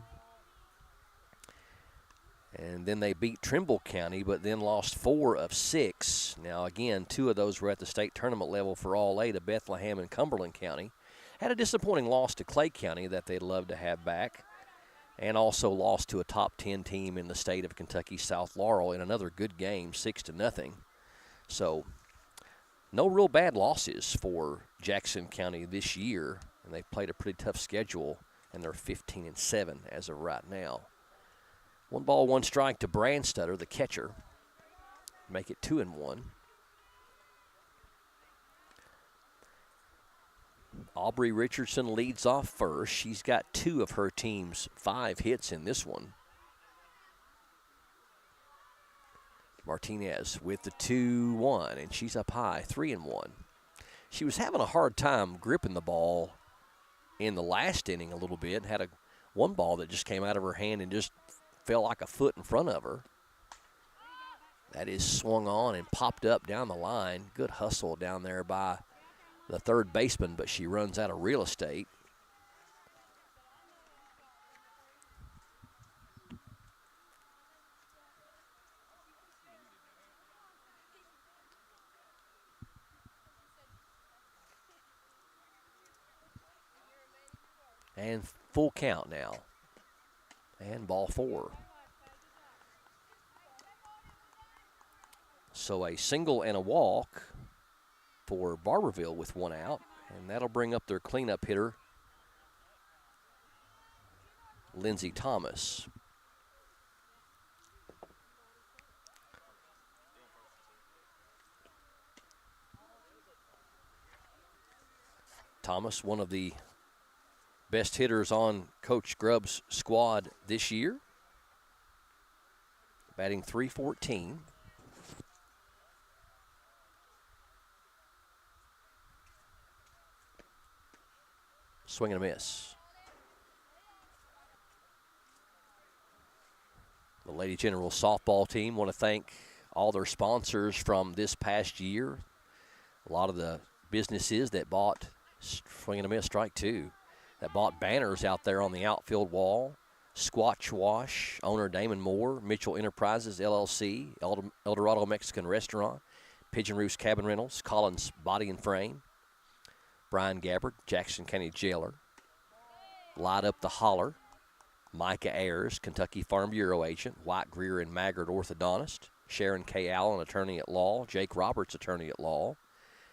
And then they beat Trimble County, but then lost 4 of 6. Now, again, 2 of those were at the state tournament level for All-A to Bethlehem and Cumberland County. Had a disappointing loss to Clay County that they'd love to have back, and also lost to a top 10 team in the state of Kentucky, South Laurel, in another good game, 6-0. So no real bad losses for Jackson County this year, and they've played a pretty tough schedule, and they're 15-7 as of right now. 1 ball, 1 strike to Brandstutter, the catcher. Make it 2-1. Aubrey Richardson leads off first. She's got 2 of her team's 5 hits in this one. Martinez with the 2-1, and she's up high, 3-1. She was having a hard time gripping the ball in the last inning a little bit. Had 1 ball that just came out of her hand and just fell like a foot in front of her. That is swung on and popped up down the line. Good hustle down there by the 3rd baseman, but she runs out of real estate. And full count now. And ball 4. So a single and a walk for Barbourville with 1 out, and that'll bring up their cleanup hitter, Lindsey Thomas. Thomas, one of the best hitters on Coach Grubb's squad this year, batting .314. Swing and a miss. The Lady General softball team want to thank all their sponsors from this past year. A lot of the businesses that bought swing and a miss, strike 2, that bought banners out there on the outfield wall. Squatch Wash, owner Damon Moore, Mitchell Enterprises, LLC, El Dorado Mexican Restaurant, Pigeon Roost Cabin Rentals, Collins Body and Frame, Brian Gabbard, Jackson County Jailer, Light Up the Holler, Micah Ayers, Kentucky Farm Bureau agent, White Greer and Maggard orthodontist, Sharon K. Allen, attorney at law, Jake Roberts, attorney at law,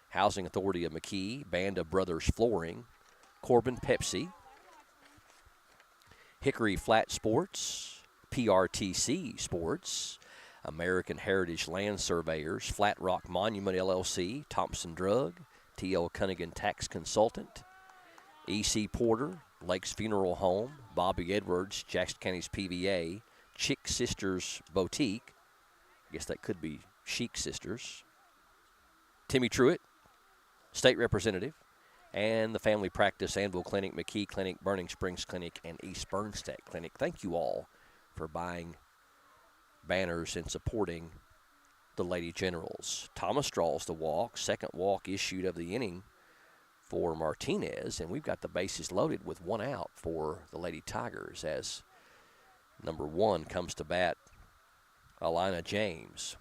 Housing Authority of McKee, Band of Brothers Flooring, Corbin Pepsi, Hickory Flat Sports, PRTC Sports, American Heritage Land Surveyors, Flat Rock Monument LLC, Thompson Drug, T.L. Cunningham Tax Consultant, E.C. Porter, Lakes Funeral Home, Bobby Edwards, Jackson County's PVA, Chick Sisters Boutique, I guess that could be Chic Sisters, Timmy Truitt, State Representative, and the Family Practice Anvil Clinic, McKee Clinic, Burning Springs Clinic, and East Bernstadt Clinic. Thank you all for buying banners and supporting the Lady Generals. Thomas draws the walk, 2nd walk issued of the inning for Martinez, and we've got the bases loaded with 1 out for the Lady Tigers as number 1 comes to bat, Alina James.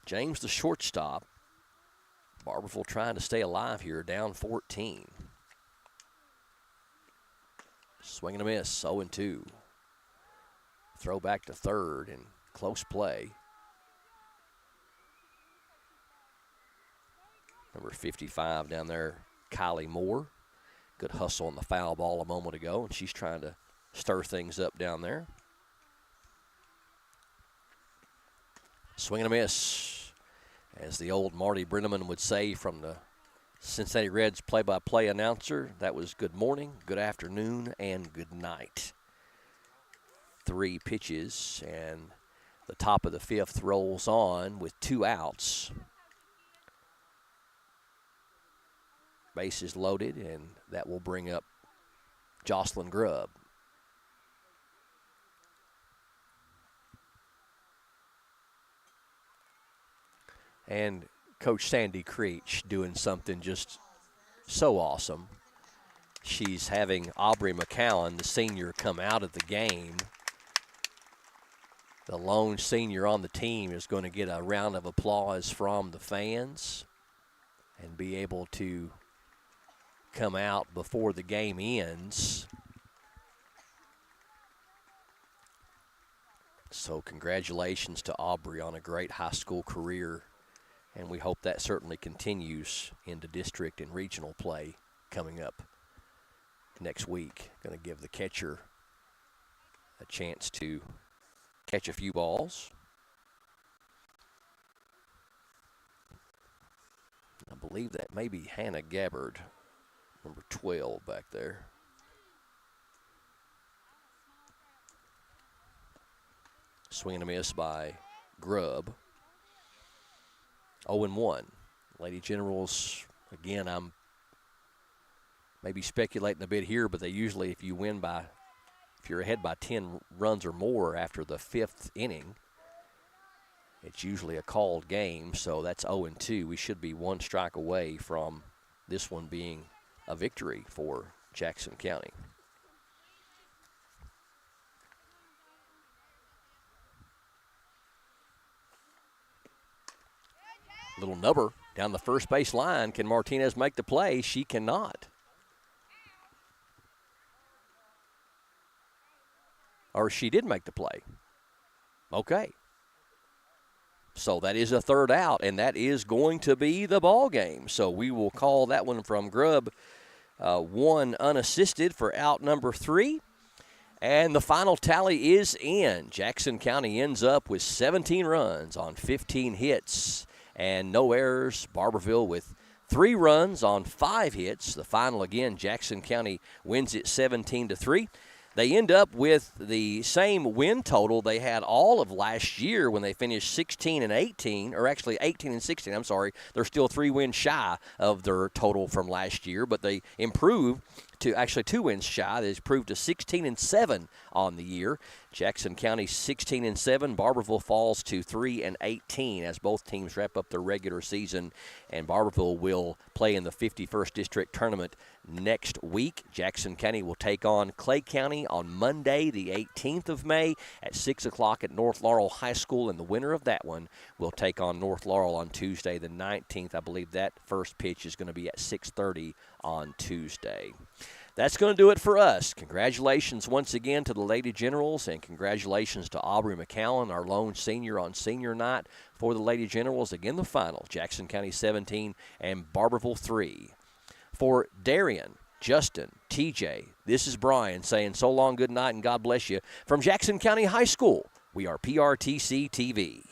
James, the shortstop. Barbourville trying to stay alive here, down 14. Swing and a miss, 0-2. Throw back to third and close play. Number 55 down there, Kylie Moore. Good hustle on the foul ball a moment ago, and she's trying to stir things up down there. Swing and a miss. As the old Marty Brenneman would say from the Cincinnati Reds play-by-play announcer, that was good morning, good afternoon, and good night. 3 pitches, and the top of the 5th rolls on with 2 outs. Bases loaded, and that will bring up Jocelyn Grubb. And Coach Sandy Creech doing something just so awesome. She's having Aubrey McCowan, the senior, come out of the game. The lone senior on the team is going to get a round of applause from the fans and be able to come out before the game ends. So congratulations to Aubrey on a great high school career, and we hope that certainly continues into district and regional play coming up next week. Going to give the catcher a chance to catch a few balls. I believe that may be Hannah Gabbard, number 12 back there. Swing and a miss by Grubb. 0-1. Lady Generals, again, I'm maybe speculating a bit here, but they usually, if you're ahead by 10 runs or more after the 5th inning, it's usually a called game, so that's 0-2. We should be 1 strike away from this one being a victory for Jackson County. Little nubber down the first base line. Can Martinez make the play? She cannot. Or she did make the play. Okay. So that is a 3rd out, and that is going to be the ball game. So we will call that one from Grubb 1 unassisted for out number 3. And the final tally is in. Jackson County ends up with 17 runs on 15 hits and no errors. Barbourville with 3 runs on 5 hits. The final again, Jackson County wins it 17-3. They end up with the same win total they had all of last year when they finished 16-18, or actually 18-16, I'm sorry. They're still 3 wins shy of their total from last year, but they improved to actually 2 wins shy. They improved to 16-7 on the year. Jackson County 16-7. Barbourville falls to 3-18 as both teams wrap up their regular season, and Barbourville will play in the 51st District Tournament next week. Jackson County will take on Clay County on Monday, the 18th of May at 6 o'clock at North Laurel High School, and the winner of that one will take on North Laurel on Tuesday, the 19th. I believe that first pitch is going to be at 6:30 on Tuesday. That's going to do it for us. Congratulations once again to the Lady Generals, and congratulations to Aubrey McCowan, our lone senior on senior night for the Lady Generals. Again, the final, Jackson County 17 and Barbourville 3. For Darian, Justin, TJ, this is Brian saying so long, good night, and God bless you. From Jackson County High School, we are PRTC TV.